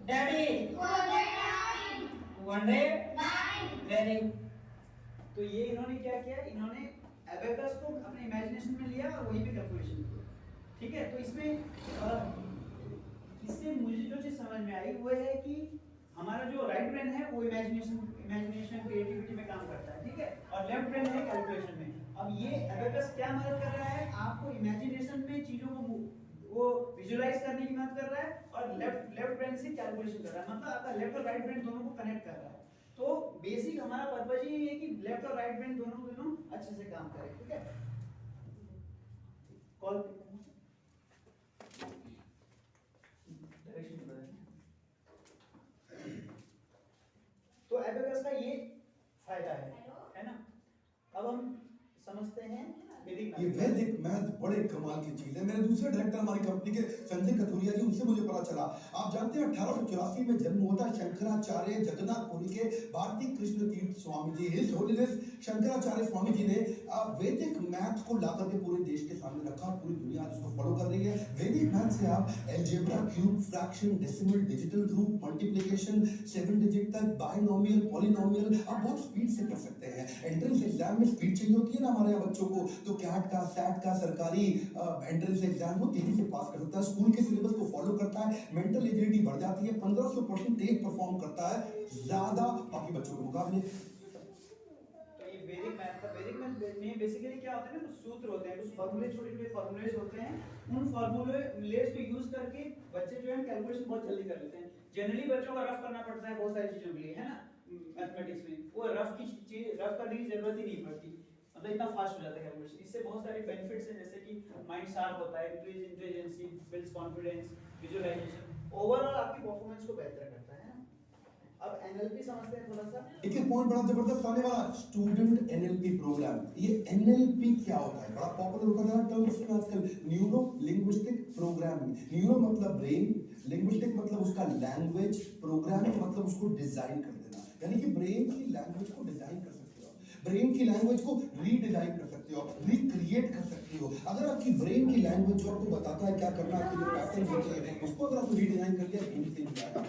that is
209.
209. Very good.
तो ये इन्होंने क्या किया, इन्होंने एबेकस को अपने इमेजिनेशन में लिया और वहीं पे कैलकुलेशन किया, ठीक है। तो इसमें इससे मुझे जो चीज समझ में आई वो है कि हमारा जो राइट ब्रेन है वो इमेजिनेशन क्रिएटिविटी में काम करता है, ठीक है, और लेफ्ट ब्रेन है कैलकुलेशन में। अब ये एबेकस क्या मदद कर रहा है आपको इमेजिनेशन में चीजों को वो विजुअलाइज करने की मदद कर रहा है, और लेफ्ट ब्रेन से कैलकुलेशन कर रहा है, मतलब आपका लेफ्ट और राइट ब्रेन दोनों को कनेक्ट कर रहा है। तो बेसिक हमारा पर्पस ये है कि लेफ्ट और राइट ब्रेन दोनों अच्छे से काम करें, ठीक है। कॉल तो एबेकस का ये फायदा है ना। अब हम समझते हैं
ये वैदिक मैथ बड़े कमाल की चीज है। मेरे दूसरे डायरेक्टर हमारी कंपनी के संजय कथुरिया जी, उनसे मुझे पता चला, आप जानते हैं 1884 में जन्म हुआ था शंकराचार्य जगन्नाथपुरी के भारती कृष्ण तीर्थ स्वामी जी। हिज होलीनेस शंकराचार्य स्वामी जी ने वैदिक मैथ को लाकर के पूरे देश के सामने रखा और पूरी दुनिया इसको फॉलो कर रही है। वैदिक मैथ से आप algebra, cube, fraction, decimal, digital group, multiplication, 7 digit तक, बायनोमियल, पॉलिनोमियल आप बहुत स्पीड से कर सकते हैं। एंट्रेंस एग्जाम में स्पीड चाहिए होती है ना हमारे यहाँ बच्चों को, तो कैट का, सैट का सरकारी एंट्रेंस एग्जाम वो तेजी से पास कर सकता है, स्कूल के सिलेबस को फॉलो करता है, मेंटल एजिलिटी बढ़ जाती है, 1500% तेज परफॉर्म करता है ज्यादा बाकी बच्चों के मुकाबले।
तो ये वैदिक मैथ में बेसिकली क्या होता है ना, कुछ सूत्र होते हैं, कुछ फार्मूले, छोटे-छोटे फार्मूलेज होते हैं। उन फार्मूलेज को यूज करके बच्चे जो है कैलकुलेशन बहुत जल्दी कर लेते हैं। जनरली बच्चों का रफ करना पड़ता है बहुत सारी चीजों के लिए, है ना, मैथमेटिक्स में वो रफ करने की जरूरत ही नहीं पड़ती, मतलब इतना फास्ट हो जाता है कैलकुलेशन। इससे बहुत सारे बेनिफिट्स हैं, जैसे कि माइंड शार्प होता है, intelligence, builds confidence, visualisation, overall आपकी परफॉर्मेंस को बेहतर करता है। अब एनएलपी समझते हैं थोड़ा सा।
एक पॉइंट बड़ा जबरदस्त आने वाला, स्टूडेंट एनएलपी प्रोग्राम। ये एनएलपी क्या होता है, बड़ा पॉपुलर होता जा रहा टर्म इसमें आजकल, न्यूरो लिंग्विस्टिक प्रोग्रामिंग। न्यूरो मतलब ब्रेन, लिंग्विस्टिक मतलब उसका लैंग्वेज, प्रोग्रामिंग मतलब उसको डिजाइन कर देना, यानी कि ब्रेन की लैंग्वेज को डिजाइन कर सकते हो। ब्रेन की लैंग्वेज को रीडिजाइन कर सकते हो, रिक्रिएट कर सकते हो। अगर आपकी ब्रेन की लैंग्वेज जो आपको बताता है क्या करना, आपके जो पैटर्न होते हैं उसको अगर आपको रीडिजाइन कर दिया गेम चेंज हो जाएगा।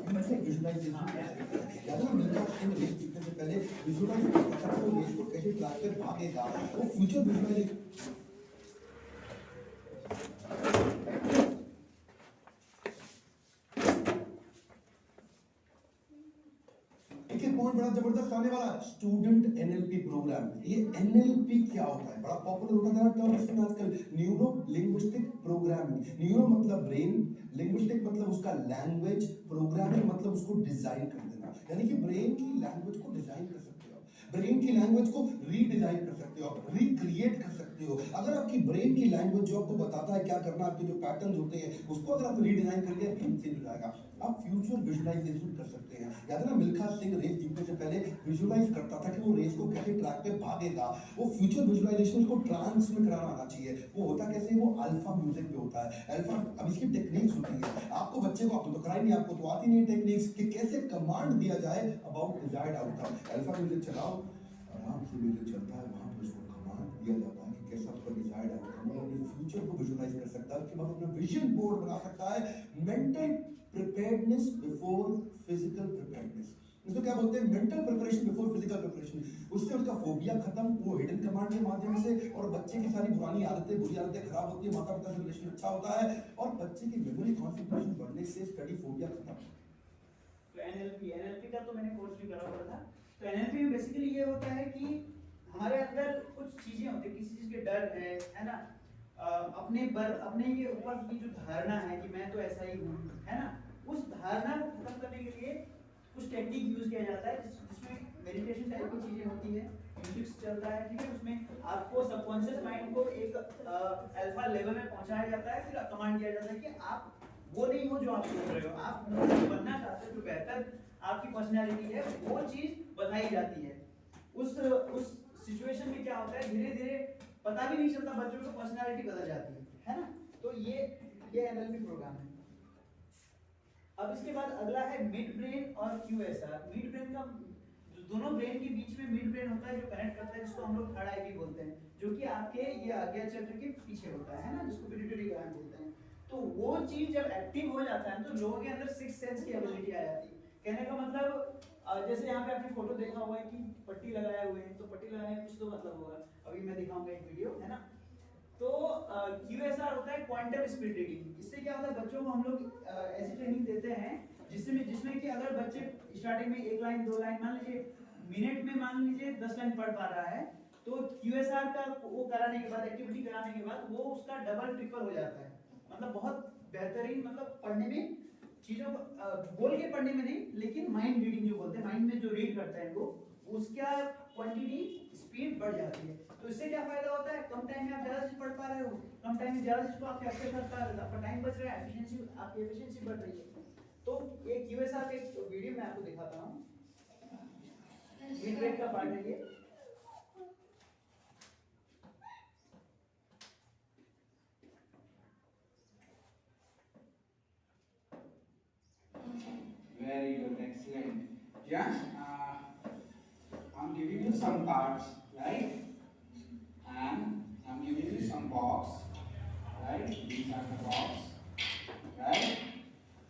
फ्यूचर विजुअलाइजेशन कर सकते हैं। याद है ना मिल्खा सिंह रेस जीतने से पहले विजुअलाइज करता था कि वो रेस को कैसे ट्रैक पे भागेगा, वो फ्यूचर विजुअलाइजेशन। पॉइंट बड़ा जबरदस्त आने वाला है, स्टूडेंट एनएलपी प्रोग्राम। ये एनएलपी क्या होता है, बड़ा पॉपुलर होता जा रहा टर्म इसमें आजकल, न्यूरो लिंग्विस्टिक प्रोग्रामिंग। न्यूरो मतलब ब्रेन, लिंग्विस्टिक मतलब उसका लैंग्वेज, प्रोग्रामिंग मतलब उसको डिजाइन कर देना। यानी कि ब्रेन की लैंग्वेज को डिजाइन कर सकते हो, ब्रेन की लैंग्वेज को रीडिजाइन कर सकते हो, रिक्रिएट कर सकते हो। अगर आपकी ब्रेन की लैंग्वेज जो आपको बताता है क्या करना, आपके जो पैटर्न्स होते हैं उसको अगर आप रीडिजाइन कर दिया गेम चेंज हो जाएगा। आप फ्यूचर विजुअलाइजेशन कर सकते हैं। याद है ना मिल्खा सिंह रेस जीतने से पहले विजुअलाइज करता था कि वो रेस को कैसे ट्रैक पे भागेगा। वो फ्यूचर विजुअलाइजेशन को ट्रांस में कराना आना चाहिए। वो होता कैसे, वो अल्फा म्यूजिक पे होता है। अल्फा, अब इसकी टेक्निक्स होती है, आपको बच्चे को, आपको तो कराई नहीं, आपको तो आती नहीं टेक्निक्स कि कैसे कमांड दिया जाए about desired outcome. Alpha music चलाओ, आराम से म्यूजिक चलता है, वहां पर उसको कमांड दिया जाता है कि कैसा उसका डिजायर्ड आउटकम हो। अपने फ्यूचर को विजुअलाइज कर सकता है, उसके बाद अपना विजन बोर्ड बना सकता है। Mental preparedness before physical preparedness, इसको क्या बोलते हैं, mental preparation before physical preparation. उससे उसका फोबिया खत्म, वो हिडन कमांड के माध्यम से, और बच्चे की सारी पुरानी आदतें, बुरी आदतें खराब होती है, माता पिता से रिलेशन अच्छा होता है, और बच्चे की मेमोरी कॉन्सेंट्रेशन बढ़ने से स्टडी फोबिया खत्म।
तो एनएलपी का तो मैंने कोर्स भी करा हुआ था। तो एनएलपी में बेसिकली ये होता है कि हमारे अंदर कुछ चीजें होती है, किसी चीज के डर है ना, अपने के ऊपर की जो धारणा है कि मैं तो ऐसा ही हूँ, है ना, उस धारणा को खत्म करने के लिए कुछ टेक्निक यूज किया जाता है जिसमें मेडिटेशन टाइप की चीजें होती है, म्यूजिक चलता है, ठीक है, उसमें आपको सबकॉन्शियस माइंड को एक अल्फा लेवल में पहुंचाया जाता है, फिर कमांड दिया जाता है कि आप वो नहीं हो जो आप सोच रहे हो, आप जो बनना चाहते हो, जो बेहतर आपकी पर्सनैलिटी है, वो चीज बताई जाती है। उस सिचुएशन में क्या होता है, धीरे धीरे पता भी नहीं चलता, बच्चों की पर्सनैलिटी बदल जाती है ना। तो ये एनएलपी प्रोग्राम है। अब इसके बाद अगला है मिड ब्रेन और क्यूएसआर। मिड ब्रेन का जो दोनों ब्रेन के बीच में मिड ब्रेन होता है जो कनेक्ट करता है, जिसको हम लोग थर्ड आई भी बोलते हैं, जो कि आपके ये आज्ञा चक्र के पीछे होता है ना, जिसको पिट्यूटरी ग्लैंड बोलते हैं। तो वो चीज जब एक्टिव हो जाता है तो लोगों के अंदर सिक्स सेंस की एबिलिटी आ जाती है। कहने का मतलब जैसे यहाँ पे आपने फोटो देखा हुआ है कि पट्टी लगाए हुए हैं, तो पट्टी लगाने का कुछ तो मतलब होगा, अभी मैं दिखाऊंगा एक वीडियो, है ना। तो क्यूएसआर होता है क्वांटम स्पीड रीडिंग। इससे क्या होता है, बच्चों को हम लोग ऐसी ट्रेनिंग देते हैं जिसमें कि अगर बच्चे स्टार्टिंग में एक लाइन दो लाइन, मान लीजिए मिनट में मान लीजिए 10 लाइन पढ़ पा रहा है, तो क्यूएसआर का वो कराने के बाद, एक्टिविटी कराने के बाद वो उसका डबल ट्रिपल हो जाता है। मतलब बहुत बेहतरीन, मतलब पढ़ने में चीजों को बोल के पढ़ने में नहीं, लेकिन माइंड रीडिंग जो बोलते हैं, माइंड में जो रीड करता है वो, उसका क्वांटिटी स्पीड बढ़ जाती है। तो इससे क्या फायदा होता है, कम टाइम में आप ज्यादा चीज पढ़ पा रहे हो, कम टाइम में ज्यादा चीज को आप कैप्चर कर पा रहे हो, आपका टाइम बच रहा है, एफिशिएंसी, आपकी एफिशिएंसी बढ़ रही है। तो एक क्यूएसआर का एक वीडियो मैं आपको दिखाता हूं, मिड ब्रेन का पार्ट है ये।
Very good, excellent. Just I'm giving you some cards, right? And I'm giving you some box, right? These are the box, right?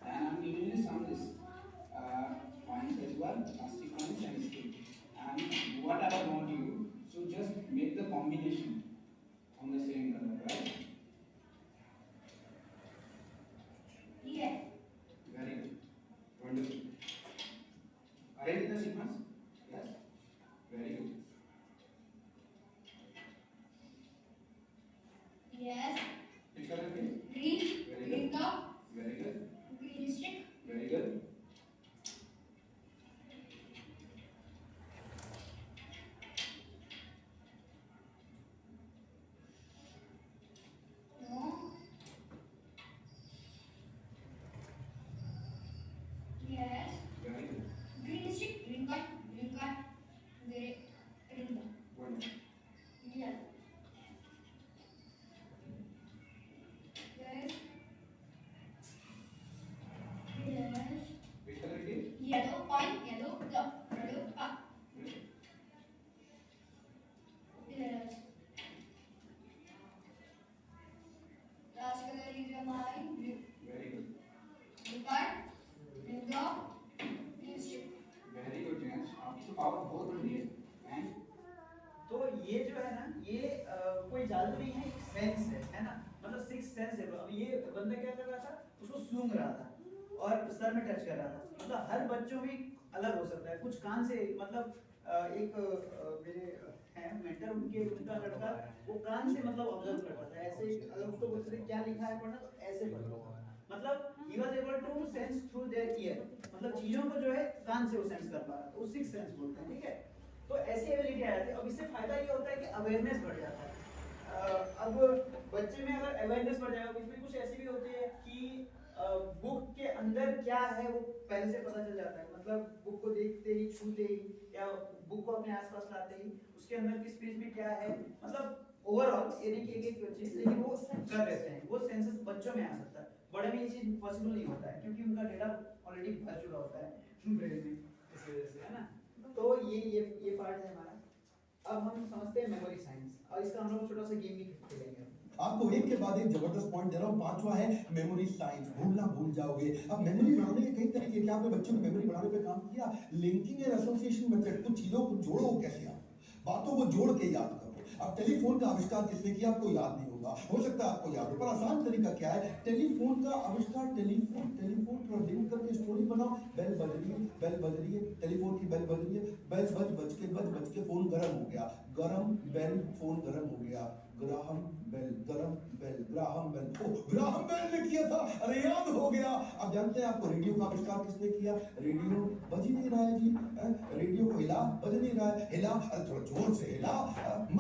And I'm giving you some this coins as well, plastic coins and stick. And what I want you, so just make the combination on the same color, right?
Yes.
Very good. Wonderful. Arrange the sequence? Yes? Very good.
Yes.
Which color please?
Green.
Very
Green
good.
cup.
Very good.
Green stick.
Very good.
No. Yes.
Very good.
Green stick. Green cup. Green cup. Green cup.
Wonderful.
Yes. is a line.
Very good.
Record. Drop. Strip.
Very good, James. आपकी तो power बहुत बड़ी है. And
तो ये जो है ना, ये कोई जादू नहीं है, एक सेंस है ना, मतलब सिक्स सेंस है. अब ये बंदा क्या कर रहा था, उसको सूंघ रहा था और सर में टच कर रहा था. मतलब हर बच्चों में अलग हो सकता है. कुछ कान से, मतलब एक मेरे हैं मेंटर, उनका लड़का वो कान से मतलब ऑब्जर्व करता था ऐसे. अगर उसको बोलते थे क्या लिखा है पढ़ना, तो ऐसे पढ़ता था. मतलब he was able to sense through their ear, मतलब चीजों को जो है कान से वो सेंस कर पा रहा था. वो सिक्स सेंस बोलते हैं. ठीक है, तो ऐसी एबिलिटी आ जाती है. अब इससे फायदा ये होता है कि अवेयरनेस बढ़ जाता है. अब बच्चे में अगर अवेयरनेस बढ़ जाएगा, इसमें कुछ ऐसी भी होती है कि बुक के अंदर क्या है वो पहले से पता चल जाता है. मतलब बुक को देखते ही, छूते ही, या बुक को अपने आसपास लाते ही उसके अंदर किस पेज में क्या है, मतलब ओवरऑल ये नहीं कि एक चीज, लेकिन वो कर लेते हैं. वो सेंसेस बच्चों में आ सकता है. बड़े में ये चीज पॉसिबल नहीं होता है, क्योंकि उनका डेटा ऑलरेडी भर चुका होता है ब्रेन में, इस वजह से, है ना. तो ये पार्ट है हमारा. अब हम समझते हैं मेमोरी साइंस, और इसका हम लोग छोटा सा गेम भी खेलेंगे.
आपको एक के बाद एक जबरदस्त पॉइंट दे रहा हूँ. पांचवा है मेमोरी साइंस. भूलना भूल जाओगे. अब मेमोरी बढ़ाने के कई तरीके. क्या आपने बच्चों ने मेमोरी बढ़ाने पे काम किया? Linking and association method. कुछ चीजों को जोड़ो. कैसे आप बातों को जोड़ के याद करो. अब टेलीफोन का आविष्कार किसने किया आपको याद नहीं होगा, हो सकता है आपको याद हो, पर आसान तरीका क्या है? टेलीफोन का आविष्कार. टेलीफोन थोड़ा लिंक करके स्टोरी बनाओ. बेल बज रही है, टेलीफोन की बेल बज रही है, बेल बज के फोन गर्म हो गया. गरम बेल, फोन गर्म हो गया. ग्राहम बेल, गरम बेल, ग्राहम बेल. ओ, ग्राहम बेल ने किया था. अरे याद हो गया. अब जानते हैं आपको रेडियो का आविष्कार किसने किया? रेडियो बज ही नहीं रहा है जी. रेडियो को हिला, बज नहीं रहा है. हिला, अरे थोड़ा जोर से हिला.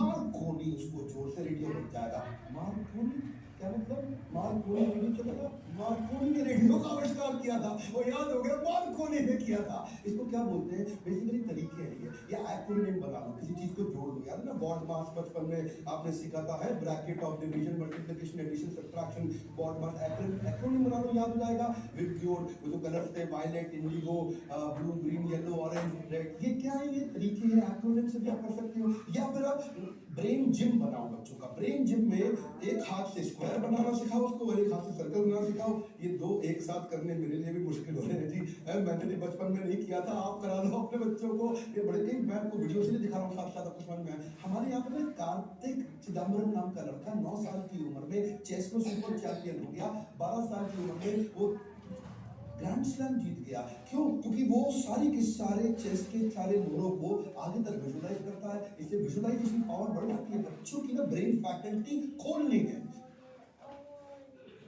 मार्कोनी, उसको जोर से रेडियो बज जाएगा. मार्कोनी क्या मतलब? मार्कोनी रेडियो चलेगा. मार्कोनी ने रेडियो का आविष्कार किया था. वो याद हो गया, मार्कोनी ने किया था. इसको क्या बोलते हैं? बेसिकली तरीके हैं ये, या एक्रोनिम बना लो, किसी चीज को जोड़ लो. याद है ना बॉड मास, बचपन में आपने सीखा था, है bracket of division, multiplication, addition, subtraction. BODMAS acronym बना लो, याद हो जाएगा. विबग्योर, वो जो कलर्स थे, violet, indigo, blue, green, yellow, orange, red. ये क्या है? ये तरीके हैं. एक्रोनिम से भी आप कर सकते हो. या फिर आप ब्रेन जिम बनाओ बच्चों का. ब्रेन जिम में एक हाथ से स्क्वायर बनाना सिखाओ उसको, एक हाथ से सर्कल बनाना सिखाओ. ये दो एक साथ करने मेरे लिए भी मुश्किल हो रहे हैं जी. मैंने भी बचपन में नहीं किया था. आप करा दो अपने बच्चों को. ये बड़े कई, मैं आपको वीडियो से नहीं दिखा रहा हूँ, साथ साथ आपको समझ में आए. हमारे यहाँ पे कार्तिक चिदम्बरम नाम का लड़का 9 साल की उम्र में चेस में सुपर चैंपियन हो गया. 12 साल की उम्र में वो ग्रैंड स्लैम जीत गया. क्यों? क्योंकि वो सारी के सारे चेस के सारे मोड़ों को आगे तक विजुलाइज करता है. इससे विजुलाइजेशन पावर बढ़ जाती है. बच्चों की ना ब्रेन फैकल्टी खोलनी है.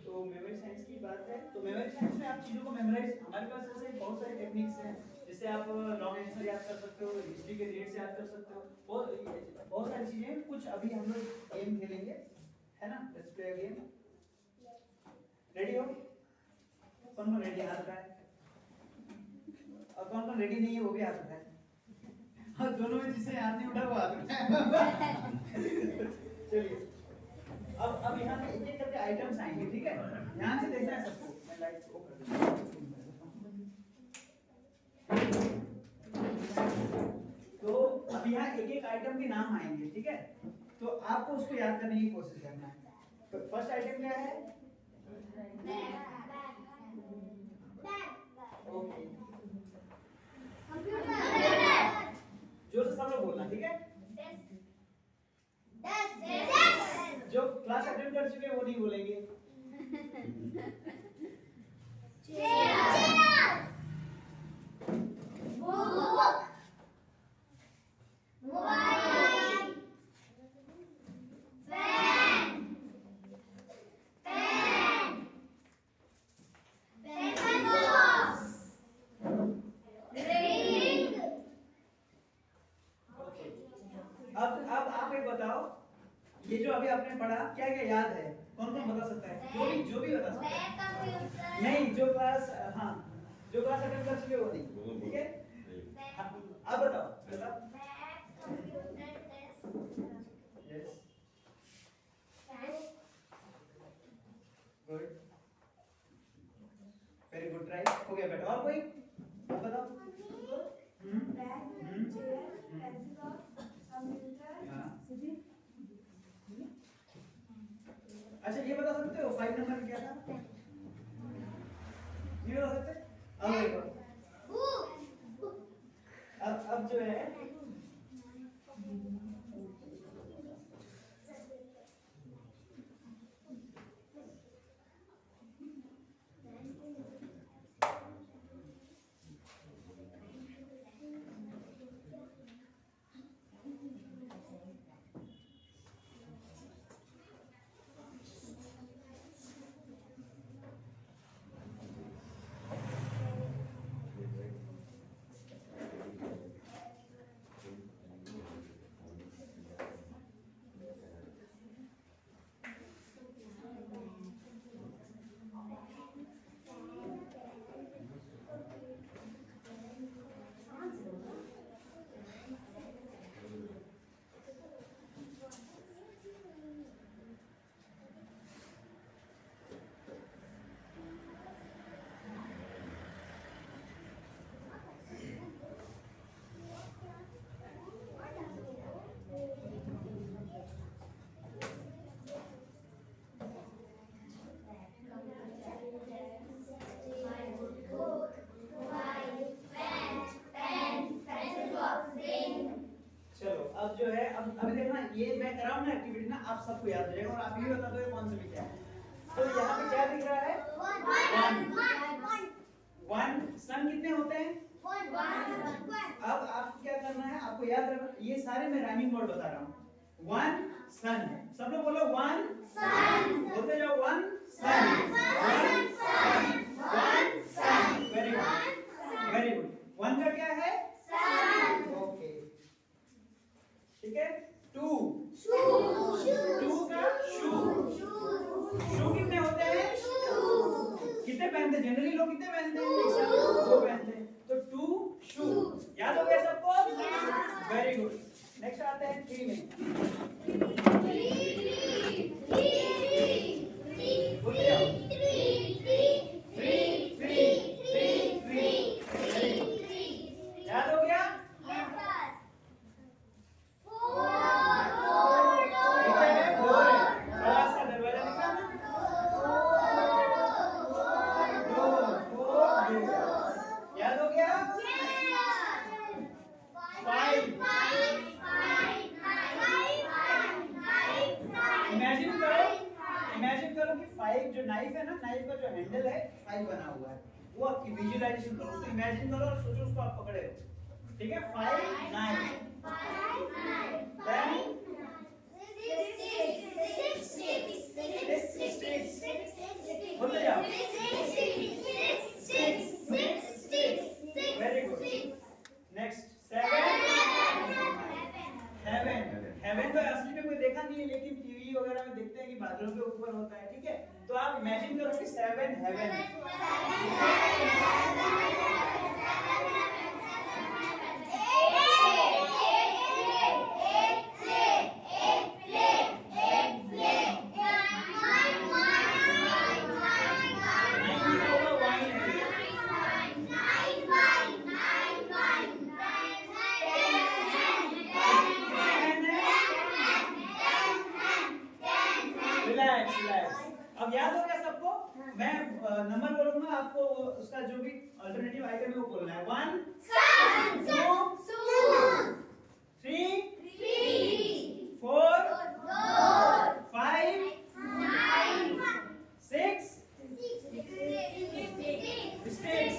तो मेमोरी साइंस की बात है, तो मेमोरी साइंस में आप चीजों को मेमोराइज, हमारे पास ऐसे बहुत सारे टेक्निक्स हैं, जिससे आप लॉन्ग आंसर याद कर सकते हो, हिस्ट्री के डेट्स याद कर सकते हो, बहुत सारी चीजें. कुछ अभी हम लोग गेम खेलेंगे, है ना. Let's play a game. Ready हो? कौन रेडी हाथ उठाए, और कौन रेडी नहीं है वो भी हाथ उठाए. हाँ, दोनों में जिससे हाथ नहीं उठा वो हाथ उठाए. चलिए, अब यहाँ पे एक एक करके आइटम्स आएंगे. ठीक है, ध्यान से देखना है सबको. मैं लाइट ऑफ कर देता हूँ. तो अब यहाँ एक एक आइटम के नाम आएंगे. ठीक है, तो आपको उसको याद करने की कोशिश करना है. तो फर्स्ट आइटम क्या है? ओके, जोर से सब लोग बोलना. ठीक है, जो क्लास अटेंड कर चुके हैं वो नहीं बोलेंगे. अब आप एक बताओ, ये जो अभी आपने पढ़ा क्या क्या याद है? कौन कौन बता सकता है? जो भी बता सकता है. नहीं, जो क्लास, हाँ, जो क्लास अटेंड कर चुके वो नहीं. ठीक है, अब बताओ. Yes, good, very good, try हो गया बेटा. और कोई अब बताओ. अच्छा ये बता सकते हो 5 नंबर क्या था? ये बता सकते? अब देखो अब जो है अब जो है अब अभी देखना ये मैं कर रहा हूँ ना एक्टिविटी ना आप सबको याद हो जाएगा और आप ये बता दो कौन सा क्या है। तो यहाँ पे क्या दिख रहा है? 1 सन कितने होते हैं? अब आपको क्या करना है, आपको याद रखना, ये सारे मैं राइमिंग वर्ड बता रहा हूँ। 1 सन, सब लोग बोलो 1 सन, बोलते जाओ 1 सन, 1 सन, 1 सन, वेरी गुड वेरी गुड। 1 का क्या है? सन, ओके ठीक है। 2 का शू, शू कितने होते हैं? कितने पहनते हैं जनरली लोग, कितने पहनते हैं? 2 पहनते हैं। तो 2 शू, याद हो गया सबको? Very good. नेक्स्ट आते हैं 3 में। बोलिए आओ। 3 याद हो गया? इमेजिन करो कि 5 जो नाइफ है ना, नाइफ का जो हैंडल है 5 बना हुआ है, वो आपकी विजुअलाइजेशन करो, उसको इमेजिन करो और सोचो उसको आप पकड़े हो, ठीक है। 5 नाइफ, देन 6 बोलते जाओ। Very good. नेक्स्ट 7 हेवन तो असली में कोई देखा नहीं है, लेकिन टीवी वगैरह में देखते हैं कि बादलों के ऊपर होता है, ठीक है। तो आप इमेजिन करो कि 7 हेवन है। अब याद हो गया सबको? मैं नंबर बोलूंगा, आपको उसका जो भी अल्टरनेटिव आइटम है वो बोलना है। 1 सन, 2 3 4 5 6 7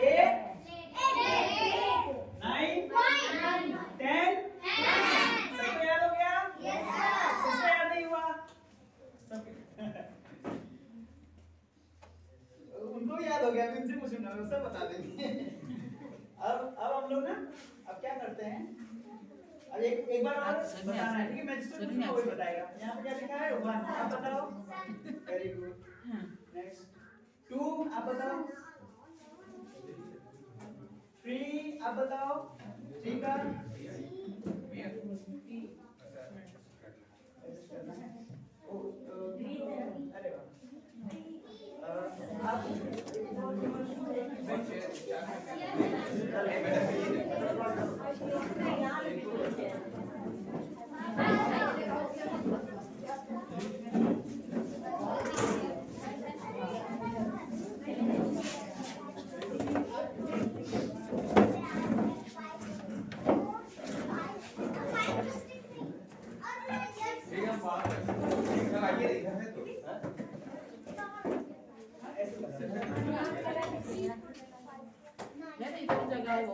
8 9 10 सबको याद हो गया? सबको याद नहीं हुआ? उनको याद हो गया, इनसे पूछूंगा, सब बता देंगे। अब हम लोग ना अब क्या करते हैं, अब एक बार और बताना है, ठीक है। मैं जिससे पूछूंगा वही बताएगा। यहाँ पे क्या लिखा है? 1, आप बताओ। Very good. नेक्स्ट 2, आप बताओ। 3, आप बताओ। 3 का अरे वाह, चल आइए इधर है तो ऐसे
इधर जगह है वो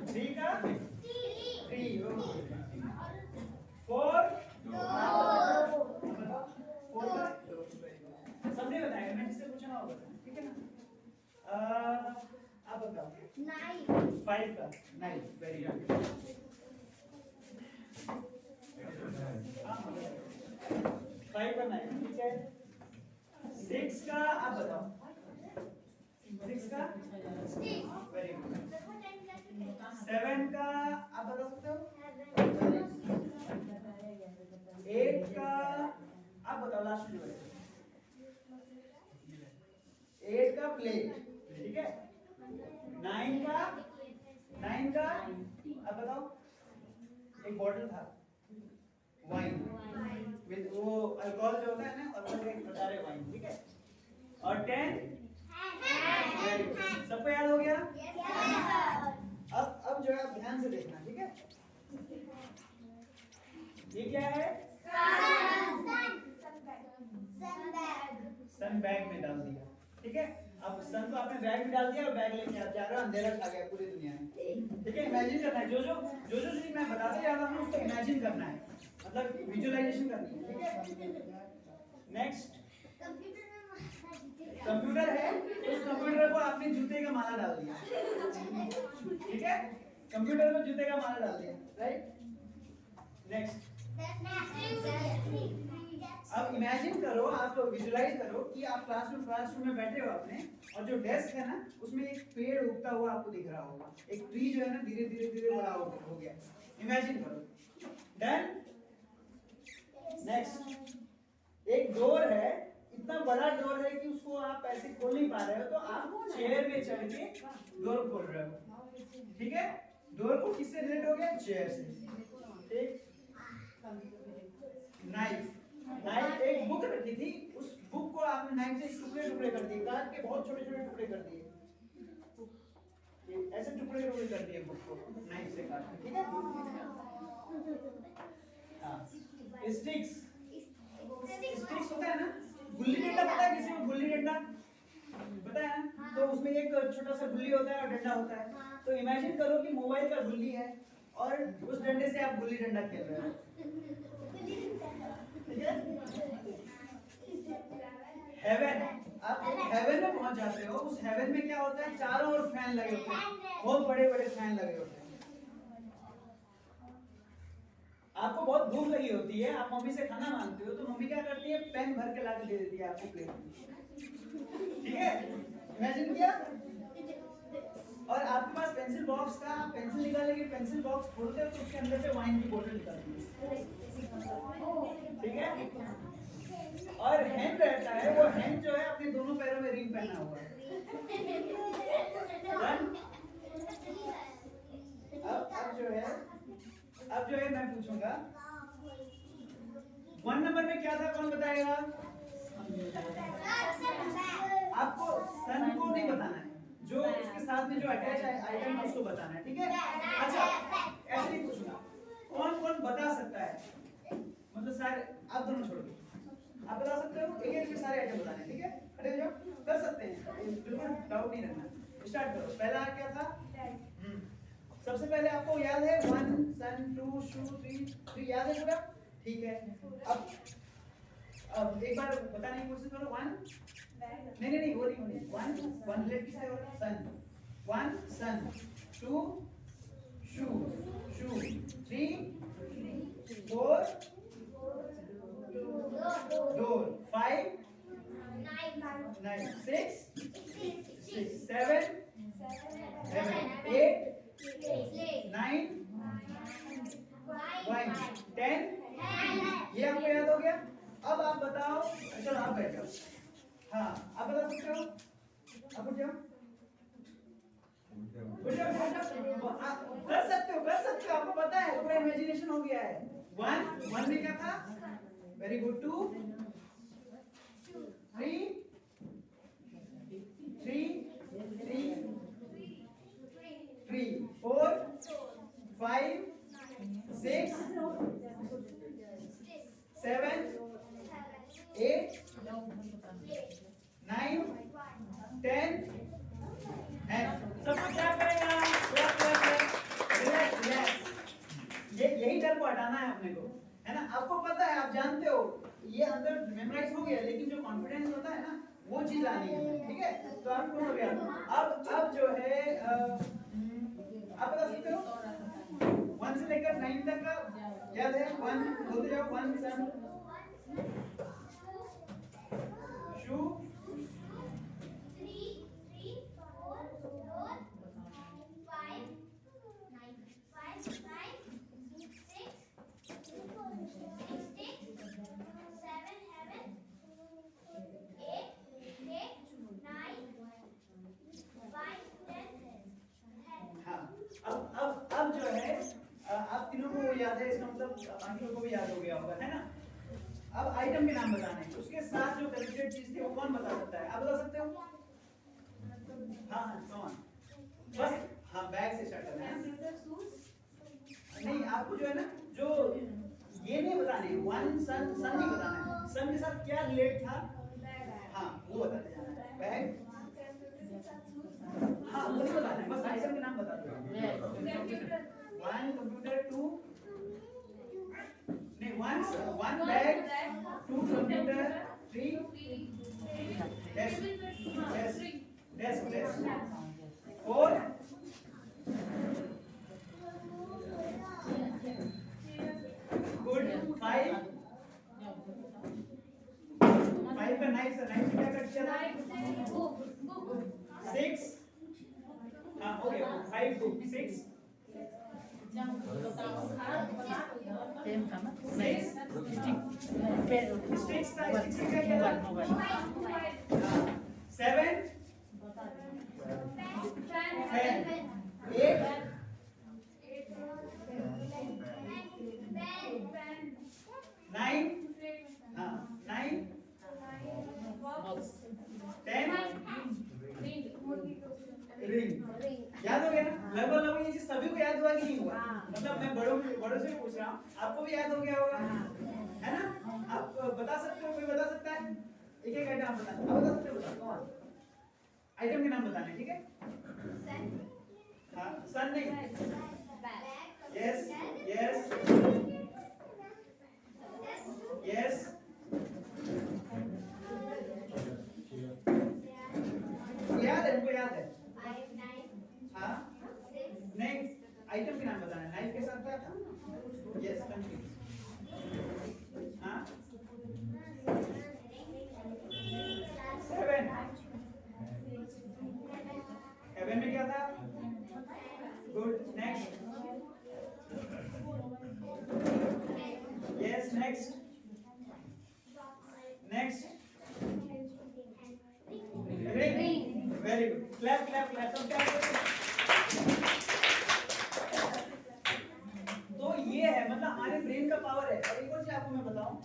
थ्री का थ्री फोर सबने बताया मैं जिससे पूछना होगा ठीक है ना आप बताओ 5 का 9 वेरी गुड 5 का 9 ठीक है 6 का आप बताओ 6 का वेरी गुड 7 का आप बता सकते हो 8 का आप बताओ लास्ट में 8 का प्लेट ठीक है 9 का आप बताओ एक बॉटल था वाइन विद वो अल्कोहल जो होता है ना और वो एक बता रहे वाइन ठीक है और 10 सबको याद हो गया अब जो है आप ध्यान से देखना ठीक है ये क्या है सन बैग में डाल दिया ठीक है अब सन को आपने बैग में डाल दिया और बैग लेके आप जा रहे हो अंधेरा छा गया पूरी दुनिया में ठीक है इमेजिन करना है जो चीज मैं बताते जा रहा हूँ उसको इमेजिन करना है मतलब विजुअलाइजेशन करनी है ठीक है नेक्स्ट कंप्यूटर है उस कंप्यूटर को आपने जूते का माला डाल दिया ठीक है कंप्यूटर में जूते का माला डाल दिया राइट नेक्स्ट अब इमेजिन करो आप विजुलाइज करो कि आप क्लासरूम में बैठे हो अपने और जो डेस्क है ना उसमें एक पेड़ उगता हुआ आपको दिख रहा होगा एक ट्री जो है ना धीरे धीरे बड़ा हो गया इमेजिन करो देन नेक्स्ट एक डोर है इतना बड़ा डोर है कि उसको आप ऐसे खोल नहीं पा रहे हो तो आप चेयर पे चढ़ के डोर खोल रहे हो ठीक है डोर को किससे रिलेट हो गया चेयर से ठीक नाइफ एक बुक रखी थी उस बुक को आपने नाइफ से टुकड़े कर दिए काट के बहुत छोटे टुकड़े कर दिए ऐसे टुकड़े कर दिए बुक को नाइफ से काट के ठीक है हाँ स्टिक्स होता है ना गुल्ली डंडा पता है किसी को गुल्ली डंडा पता है ना तो उसमें एक छोटा सा गुल्ली होता है और डंडा होता है तो इमेजिन करो कि मोबाइल का गुल्ली है और उस डंडे से आप गुल्ली डंडा खेल रहे हो हेवन आप हेवन में पहुंच जाते हो उस हेवन में क्या होता है चारों ओर फैन लगे होते हैं बहुत बड़े फैन लगे होते हैं आपको बहुत भूख लगी होती है आप मम्मी से खाना मांगते हो तो मम्मी क्या करती है पेन भर के लाके दे देती है आपको प्लेट में ठीक है इमेजिन किया और आपके पास पेंसिल बॉक्स का पेंसिल निकालेंगे पेंसिल बॉक्स खोलते हो तो उसके अंदर से वाइन की बोतल निकलती है ठीक है और हैंड रहता है वो हैंड जो है अपने दोनों पैरों में रिंग पहना हुआ है अब जो है मैं पूछूंगा 1 नंबर में क्या था कौन बताएगा आपको सन को नहीं बताना है जो उसके साथ में जो अटैच आइटम है उसको बताना है ठीक है अच्छा ऐसे नहीं पूछूंगा कौन बता सकता है मतलब सारे आप दोनों छोड़ दो आप बता सकते हो एक सारे आइटम बताने ठीक है खड़े हो जाओ कर सकते हैं बिल्कुल डाउट नहीं रखना स्टार्ट करो पहला क्या था सबसे पहले आपको याद है 1 सन 2 शू 3 याद है पूरा ठीक है अब एक बार बताने की कोशिश करो 1 नहीं वो नहीं 1 लेट किससे हो सन 1 सन 2 शू 3 4 डोर 5 9 6 7 8 9 1 10 ये आपको याद हो गया अब आप बताओ चलो आप बैठ जाओ हाँ आप बता सकते हो आप उठ जाओ कर सकते हो आपको पता है पूरा इमेजिनेशन हो गया है 1 में क्या था वेरी गुड 2 3 4 9 10 and सबको क्लैप करेगा, क्लैप क्लैप। रिलैक्स रिलैक्स, यही डर को हटाना है अपने को, है ना। आपको पता है, आप जानते हो ये अंदर मेमोराइज हो गया, लेकिन जो कॉन्फिडेंस होता है ना वो चीज आनी है, ठीक है। तो आपको हो गया। अब जो है आप बता सकते हो 1 से लेकर 9 तक का याद है? 1 बोलते जाओ। 1 सन शू
3 4 4 5 5 6
अब जो है आप तीनों को याद है, इसका मतलब बाकी लोगों को भी याद हो गया होगा, है ना। अब आइटम के नाम बताने हैं, उसके साथ जो कनेक्टेड चीज थी वो कौन बता सकता है? आप बता सकते हो? हाँ हाँ कौन? बस हाँ, बैग से स्टार्ट करना है। नहीं, आपको जो है ना, जो ये नहीं बताने, वन सन सन नहीं बताना है, सन के साथ क्या रिलेट था, हाँ वो बताते जाना है। बैग, हाँ वो नहीं बताना है, बस आइटम के नाम बता दो। 1 कंप्यूटर, 2 नहीं, 1 बैग, 2 कंप्यूटर, 3 डेस्क, 4 गुड, 5 का नाइफ से क्या कट किया था? 6 हाँ हो गया, 5 2 6 स्टिक्स था, स्टिक्स से क्या किया था? 7 8 9 हाँ 9 10 रिंग। याद हो गया ना? लगभग ये चीज सभी को याद हुआ कि नहीं हुआ? मतलब मैं बड़ों से पूछ रहा हूँ, आपको भी याद हो गया होगा, है ना। आप बता सकते हो, कोई बता सकता है? एक एक आइटम आप बता सकते हो, बताओ। आइटम के नाम बताने, ठीक है। हाँ सन नहीं, यस यस यस, याद है, उनको याद है। हाँ नहीं, आइटम के नाम बताना है। नाइफ के साथ क्या था? Yes continue. हाँ 7 7 में क्या था? Good, next yes next ring, very good, clap clap clap. तो ये है, मतलब हमारे ब्रेन का पावर है। और एक और चीज आपको मैं बताऊं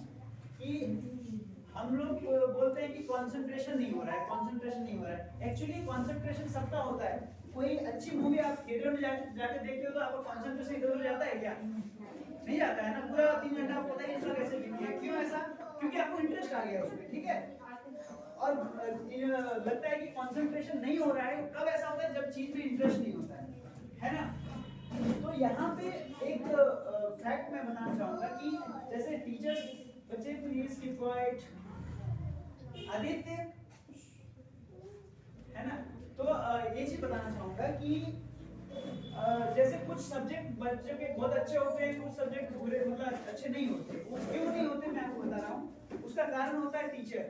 कि हम लोग बोलते हैं कि कंसंट्रेशन नहीं हो रहा है, एक्चुअली कंसंट्रेशन सबका होता है। कोई अच्छी मूवी आप थिएटर में जाके देखते हो तो आपका कंसंट्रेशन इधर उधर जाता है क्या? नहीं जाता है ना। पूरा 3 घंटा आपको पता है कैसे बीत गया, क्यों ऐसा? क्योंकि आपको इंटरेस्ट आ गया उसमें, ठीक है। और लगता है कि कंसंट्रेशन नहीं हो रहा है, कब ऐसा होता है? जब चीज में इंटरेस्ट नहीं होता है ना। तो यहाँ पे एक फैक्ट मैं बताना चाहूंगा कि जैसे टीचर्स बच्चे प्लीज कीप क्वाइट, आदित्य, है ना। तो ये चीज बताना चाहूंगा कि जैसे कुछ सब्जेक्ट बच्चों के बहुत अच्छे होते हैं, कुछ सब्जेक्ट बुरे, मतलब अच्छे नहीं होते। वो क्यों नहीं होते मैं आपको बता रहा हूँ। उसका कारण होता है टीचर।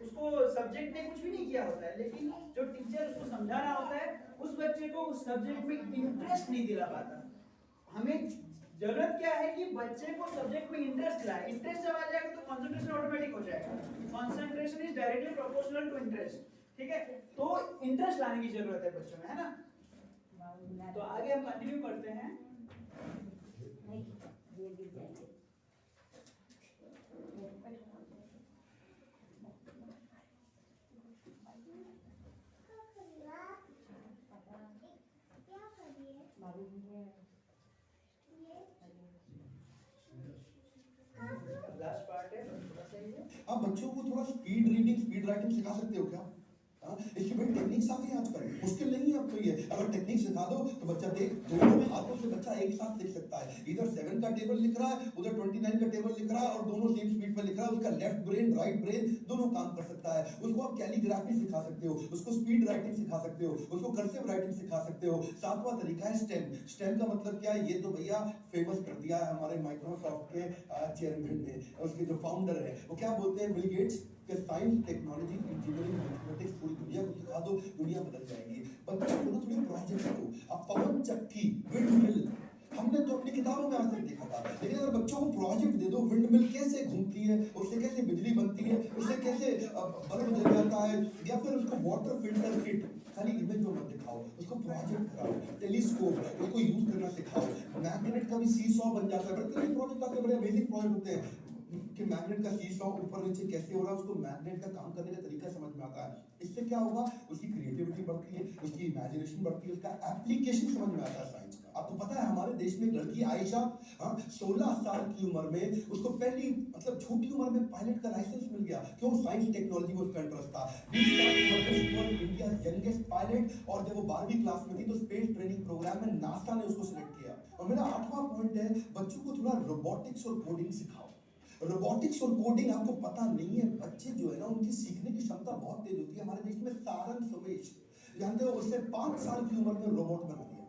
उसको सब्जेक्ट ने कुछ भी नहीं किया होता है, लेकिन जो टीचर उसको समझा रहा होता है, उस बच्चे को उस सब्जेक्ट में इंटरेस्ट नहीं दिला पाता। हमें जरूरत क्या है कि बच्चे को सब्जेक्ट में इंटरेस्ट लाए। इंटरेस्ट जब आ जाएगा तो कंसंट्रेशन ऑटोमेटिक हो जाएगा। Concentration is directly proportional to interest, ठीक है। तो इंटरेस्ट लाने की जरूरत है बच्चों में, है ना। तो आगे हम कंटिन्यू करते हैं। लास्ट पार्ट है, थोड़ा सा ही है।
आप बच्चों को थोड़ा स्पीड रीडिंग स्पीड राइटिंग सिखा सकते हो क्या? इसकी बड़ी टेक्निक्स आ गई आजकल, मुश्किल नहीं है अब तो ये। अगर टेक्निक सिखा दो तो बच्चा देख दोनों में हाथों से बच्चा एक साथ लिख सकता है। इधर 7 का टेबल लिख रहा है, उधर 29 का टेबल लिख रहा है और दोनों सेम स्पीड पर लिख रहा है। उसका लेफ्ट ब्रेन राइट ब्रेन दोनों काम कर सकता है। उसको आप कैलीग्राफी सिखा सकते हो, उसको स्पीड राइटिंग सिखा सकते हो, उसको कर्सिव राइटिंग सिखा सकते हो। सातवां तरीका है स्टेम। स्टेम का मतलब क्या है? ये तो भैया फेमस कर दिया है हमारे माइक्रोसॉफ्ट के चेयरमैन ने, उसके जो फाउंडर है वो क्या बोलते हैं, बिल गेट्स, कि साइंस टेक्नोलॉजी इंजीनियरिंग मैथमेटिक्स पूरी दुनिया को सिखा दो, दुनिया बदल जाएगी। बच्चों को थोड़े प्रोजेक्ट दो। अब पवन चक्की, विंड मिल, हमने तो अपनी किताबों में आज तक देखा था, लेकिन अगर बच्चों को प्रोजेक्ट दे दो, विंड मिल कैसे घूमती है, उससे कैसे बिजली बनती है, उससे कैसे बल्ब जल जाता है, या फिर उसको वाटर फिल्टर किट, खाली इमेज में मत दिखाओ, उसको प्रोजेक्ट कराओ। टेलीस्कोप, उसको यूज करना सिखाओ। मैग्नेट का भी सीसॉ बन जाता है। बड़े प्रोजेक्ट आते हैं, बड़े बेसिक प्रोजेक्ट होते हैं कि मैग्नेट का सीसॉ ऊपर नीचे कैसे हो रहा है, उसको मैग्नेट का काम करने का तरीका समझ में आता है। इससे क्या होगा, उसकी क्रिएटिविटी बढ़ती है, उसकी इमेजिनेशन बढ़ती है, उसका एप्लीकेशन समझ में आता है साइंस का। आपको पता है हमारे देश में एक लड़की आयशा 16 साल की उम्र में उसको पहली मतलब छोटी उम्र में पायलट का लाइसेंस मिल गया। क्यों? साइंस टेक्नोलॉजी में उसका इंटरेस्ट था। 20 साल की उम्र में she was India youngest pilot, और जब वो 12वीं क्लास में थी तो स्पेस ट्रेनिंग प्रोग्राम में नासा ने उसको सिलेक्ट किया। और मेरा 8वां पॉइंट है, बच्चों को थोड़ा रोबोटिक्स और कोडिंग सिखाओ। रोबोटिक्स और कोडिंग आपको पता नहीं है, बच्चे जो है ना उनकी सीखने की क्षमता बहुत तेज होती है। हमारे देश में सारन सुमेश जानते हो, उससे 5 साल की उम्र में रोबोट बना दिया।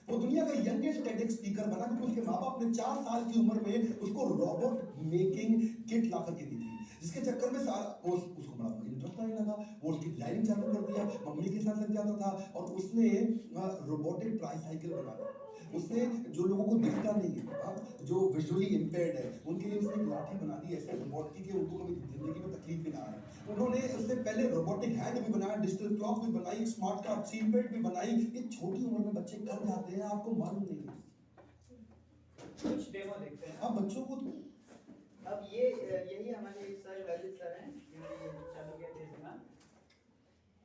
वो दुनिया का यंगेस्ट टेडेक्स स्पीकर बना, क्योंकि उसके माँ बाप ने 4 साल की उम्र में उसको रोबोट मेकिंग किट ला करके दी थी, जिसके चक्कर में उसको बड़ा इंटरेस्ट आने लगा। वो उसकी डिजाइनिंग चालू कर दिया, मम्मी के साथ लग जाता था और उसने रोबोटिक ट्राईसाइकिल बना दिया। उसने जो लोगों को दिखता नहीं है, जो विजुअली इम्पेयर्ड है, उनके लिए उसने एक लाठी बना दी ऐसे रोबोट की कि उनको कभी जिंदगी में तकलीफ भी ना आए। उन्होंने उससे पहले रोबोटिक हैंड भी बनाया, डिजिटल क्लॉक भी बनाई, स्मार्ट कार्ड सीट बेल्ट भी बनाई। ये छोटी उम्र में बच्चे कर जाते हैं, आपको मालूम नहीं है।
कुछ डेमो देखते हैं।
अब बच्चों को
अब ये यही हमारे सर ललित सर हैं जिन्होंने ये चालू किया थे इसका।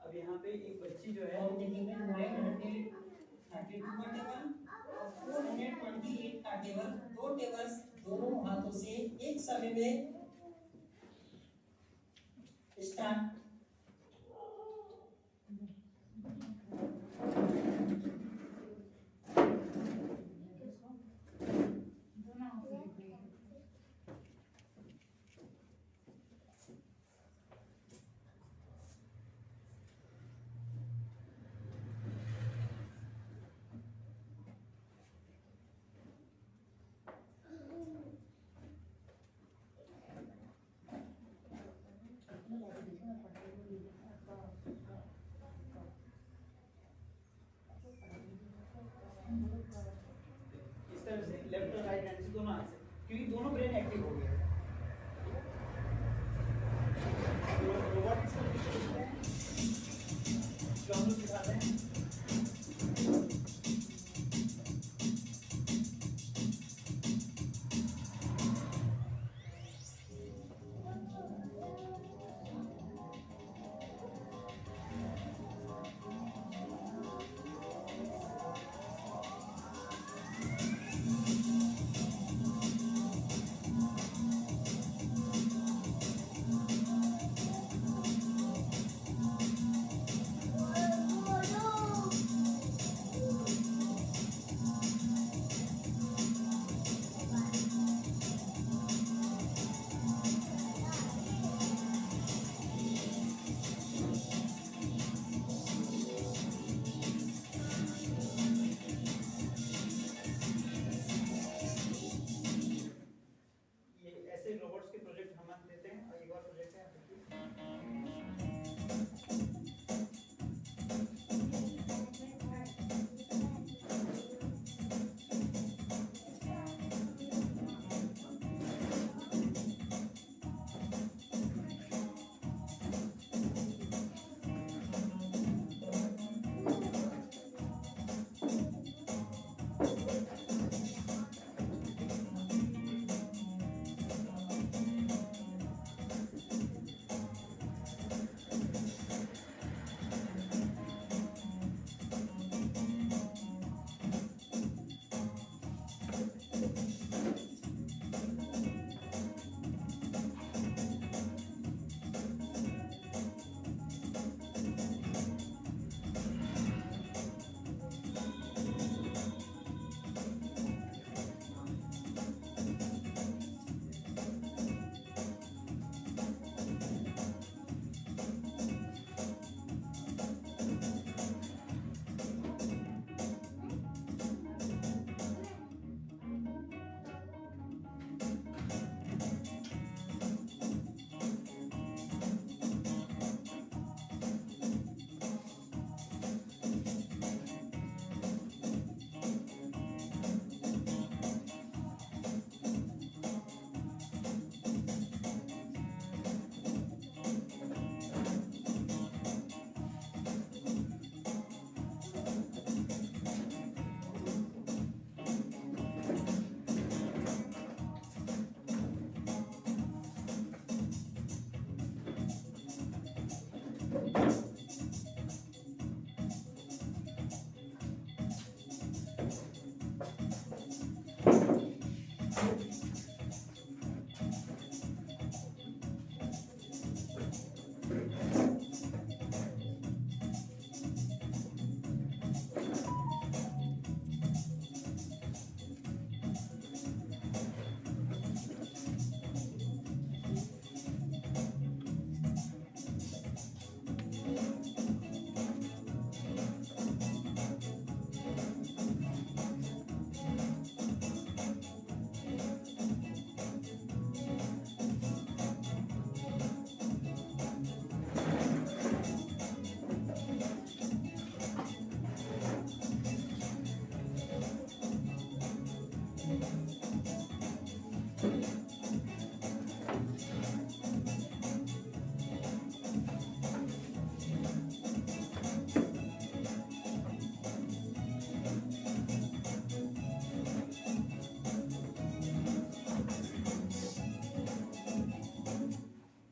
अब यहाँ पे एक बच्ची जो है
32 का टेबल, 428 का टेबल, 2 टेबल्स दोनों हाथों से एक समय में स्टार्ट।
इस तरह से लेफ्ट और राइट हैंड से दोनों हाथ से, क्योंकि दोनों ब्रेन एक्टिव हो गए। रोबोटिक्स को कुछ सीखते हैं जो हम लोग सिखाते हैं।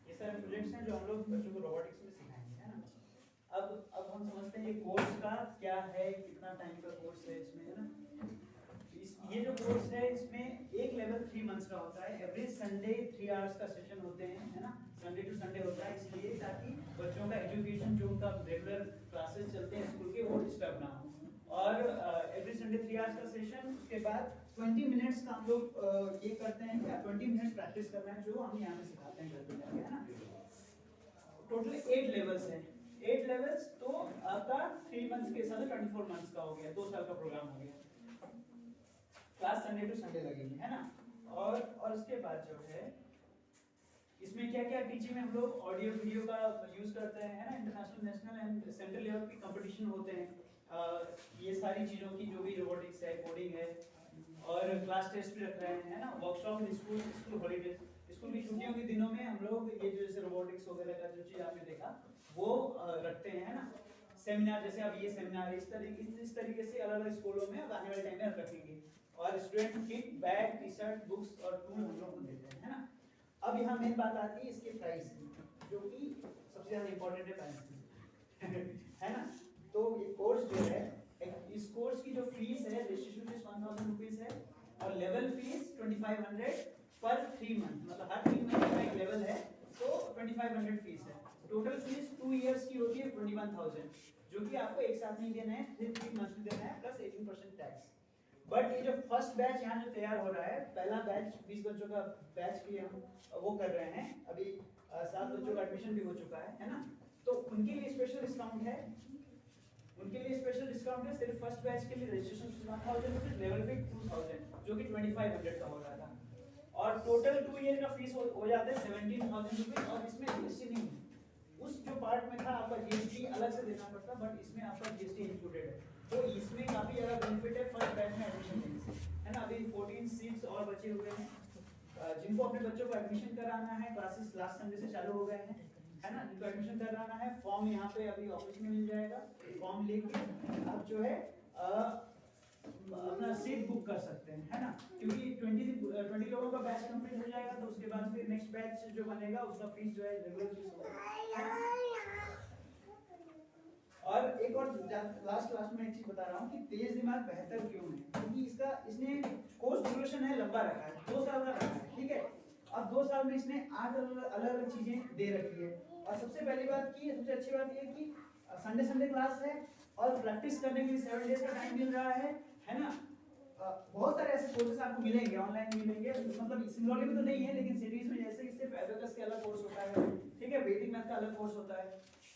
ये सारे प्रोजेक्ट्स हैं जो हम लोग बच्चों को रोबोटिक्स में सिखाएंगे, है ना। अब हम समझते हैं ये कोर्स का क्या है, कितना टाइम का कोर्स है इसमें, है ना। ये जो कोर्स है इसमें एक लेवल 3 मंथ्स का होता है। एवरी संडे 3 आवर्स का सेशन होते हैं, है ना। संडे टू संडे होता है इसलिए ताकि बच्चों का एजुकेशन जो उनका रेगुलर क्लासेस चलते हैं स्कूल के वो डिस्टर्ब ना हो। और एवरी संडे 3 आवर्स का सेशन, उसके बाद 20 मिनट्स का हम लोग ये करते हैं कि 20 मिनट्स प्रैक्टिस करना है जो हम यहाँ पे सिखाते हैं घर पे जाके, है ना। टोटल 8 लेवल्स हैं, 8 लेवल्स। तो आपका 3 मंथ्स के साथ 24 मंथ्स का हो गया, 2 साल का प्रोग्राम हो गया। क्लास संडे टू संडे लगेगी, है ना। और उसके बाद जो है इसमें क्या क्या टीचिंग में हम लोग ऑडियो वीडियो का यूज करते हैं, है ना। International, national and central level के कंपटीशन होते हैं। ये सारी चीजों की जो भी रोबोटिक्स है, कोडिंग है, और क्लास टेस्ट भी रख रहे हैं, है ना। वर्कशॉप में स्कूल हॉलीडेज, स्कूल की छुट्टियों के दिनों में हम लोग ये जो जैसे रोबोटिक्स वगैरह का जो चीज आपने देखा वो रखते हैं, है ना। सेमिनार, जैसे अब ये सेमिनार इस तरीके से अलग अलग स्कूलों में अब आने वाले टाइम में रखेंगे। और student kit, bag, T shirt, books और टूल हम लोग को देते हैं, है ना। अब यहाँ मेन बात आती है इसके प्राइस की, जो कि सबसे ज्यादा इंपॉर्टेंट है प्राइस की है ना। तो ये कोर्स जो है, इस कोर्स की जो फीस है, रजिस्ट्रेशन फीस 1000 रुपीज है, और लेवल फीस 2500 पर 3 मंथ, मतलब हर 3 मंथ का एक लेवल है तो 2500 फीस है। टोटल फीस 2 इयर्स की होती है 21,000, जो कि आपको एक साथ नहीं देना है, 3 मंथ देना है प्लस 18% टैक्स। बट ये जो फर्स्ट बैच यहाँ जो तैयार हो रहा है, पहला बैच 20 बच्चों का बैच भी हम वो कर रहे हैं, अभी 7 बच्चों का एडमिशन भी हो चुका है ना। तो उनके लिए स्पेशल डिस्काउंट है, सिर्फ फर्स्ट बैच के लिए registration fees 1000 rupees, level fees 2000, जो कि 2500 का हो रहा था। और टोटल 2 ईयर का फीस हो जाता है 17,000 रुपीज, और इसमें जीएसटी नहीं है। उस जो पार्ट में था आपका जीएसटी अलग से देना पड़ता, बट इसमें आपका जीएसटी इंक्लूडेड है। तो इसमें काफी ज्यादा बेनिफिट है फर्स्ट बैच में एडमिशन लेने से, है ना। अभी 14 सीट्स और बचे हुए हैं, जिनको अपने बच्चों को एडमिशन कराना है, क्लासेस लास्ट संडे से चालू हो गए हैं, है ना। जिनको एडमिशन कराना है, फॉर्म यहाँ पे अभी ऑफिस में मिल जाएगा, फॉर्म लेके आप जो है अपना सीट बुक कर सकते हैं, है ना। क्योंकि 20 लोगों का बैच कंप्लीट हो जाएगा, तो उसके बाद फिर नेक्स्ट बैच जो बनेगा उसका फीस जो है रेगुलर फीस होगा। और एक और लास्ट में एक चीज बता रहा हूँ कि तेज दिमाग बेहतर क्यों है, क्योंकि इसने कोर्स ड्यूरेशन है लंबा रखा है, 2 साल का रखा है, ठीक है। अब 2 साल में इसने 8 अलग चीजें दे रखी है। और सबसे पहली बात की, सबसे अच्छी बात ये कि संडे क्लास है, और प्रैक्टिस करने के लिए 7 डेज का टाइम मिल रहा है ना। बहुत सारे ऐसे कोर्सेज आपको मिलेंगे, ऑनलाइन मिलेंगे, मतलब सिंगुलरली में तो नहीं है, लेकिन सीरीज में जैसे कि सिर्फ एबेकस के अलग कोर्स होता है, ठीक है, वैदिक मैथ का अलग कोर्स होता है।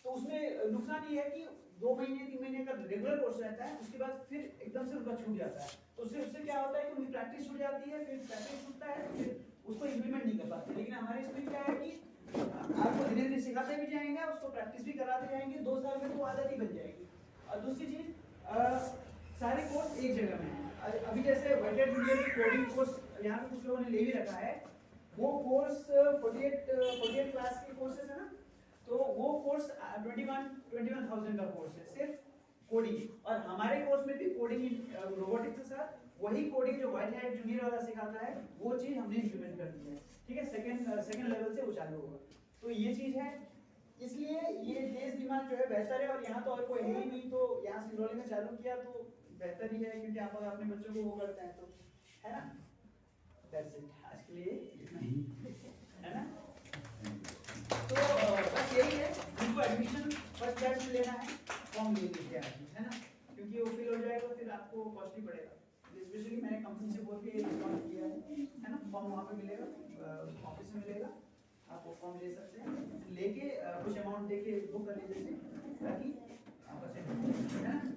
तो उसमें नुकसान ये है कि 2 महीने 3 महीने का रेगुलर कोर्स रहता है, उसके बाद फिर एकदम से उनका छूट जाता है। तो उससे क्या होता है कि उनकी प्रैक्टिस छूट जाती है, फिर प्रैक्टिस छूटता है, फिर उसको इम्प्लीमेंट नहीं कर पाते। लेकिन हमारे इसमें क्या है कि आपको धीरे धीरे सिखाते भी जाएंगे, उसको प्रैक्टिस भी कराते जाएंगे, 2 साल में तो आदत ही बन जाएगी। और दूसरी चीज, सारे कोर्स एक जगह में है। अभी जैसे वेटेड इंजीनियर कोडिंग कोर्स यहाँ पे कुछ लोगों ने ले भी रखा है, वो कोर्स 48 क्लास के कोर्सेज है ना, तो वो कोर्स 21,000 का कोर्स है सिर्फ कोडिंग। और हमारे कोर्स में भी कोडिंग रोबोटिक्स के साथ वही कोडिंग जो व्हाइट हैट जूनियर वाला सिखाता है वो चीज हमने इंप्लीमेंट कर दी है, ठीक है। सेकंड लेवल से वो चालू होगा। तो ये चीज है। इसलिए ये तेज दिमाग जो है बेहतर है, और यहाँ तो और कोई है ही नहीं, तो यहाँ सिंगरौली में चालू किया तो बेहतर ही है, क्योंकि आप अगर अपने बच्चों को वो करते हैं तो, है ना। That's it, आज के लिए इतना ही, है ना। तो बस यही है, उनको एडमिशन फर्स्ट बैच में लेना है, फॉर्म ले लीजिए आज, है ना, क्योंकि वो फिल हो जाएगा फिर आपको कॉस्टली पड़ेगा। स्पेशली मैंने कंपनी से बोल के डिस्काउंट किया है ना। फॉर्म वहाँ पे मिलेगा, ऑफिस में मिलेगा, आप वो फॉर्म ले सकते हैं, लेके कुछ अमाउंट दे के बुक कर लीजिए, ताकि आपका है ना।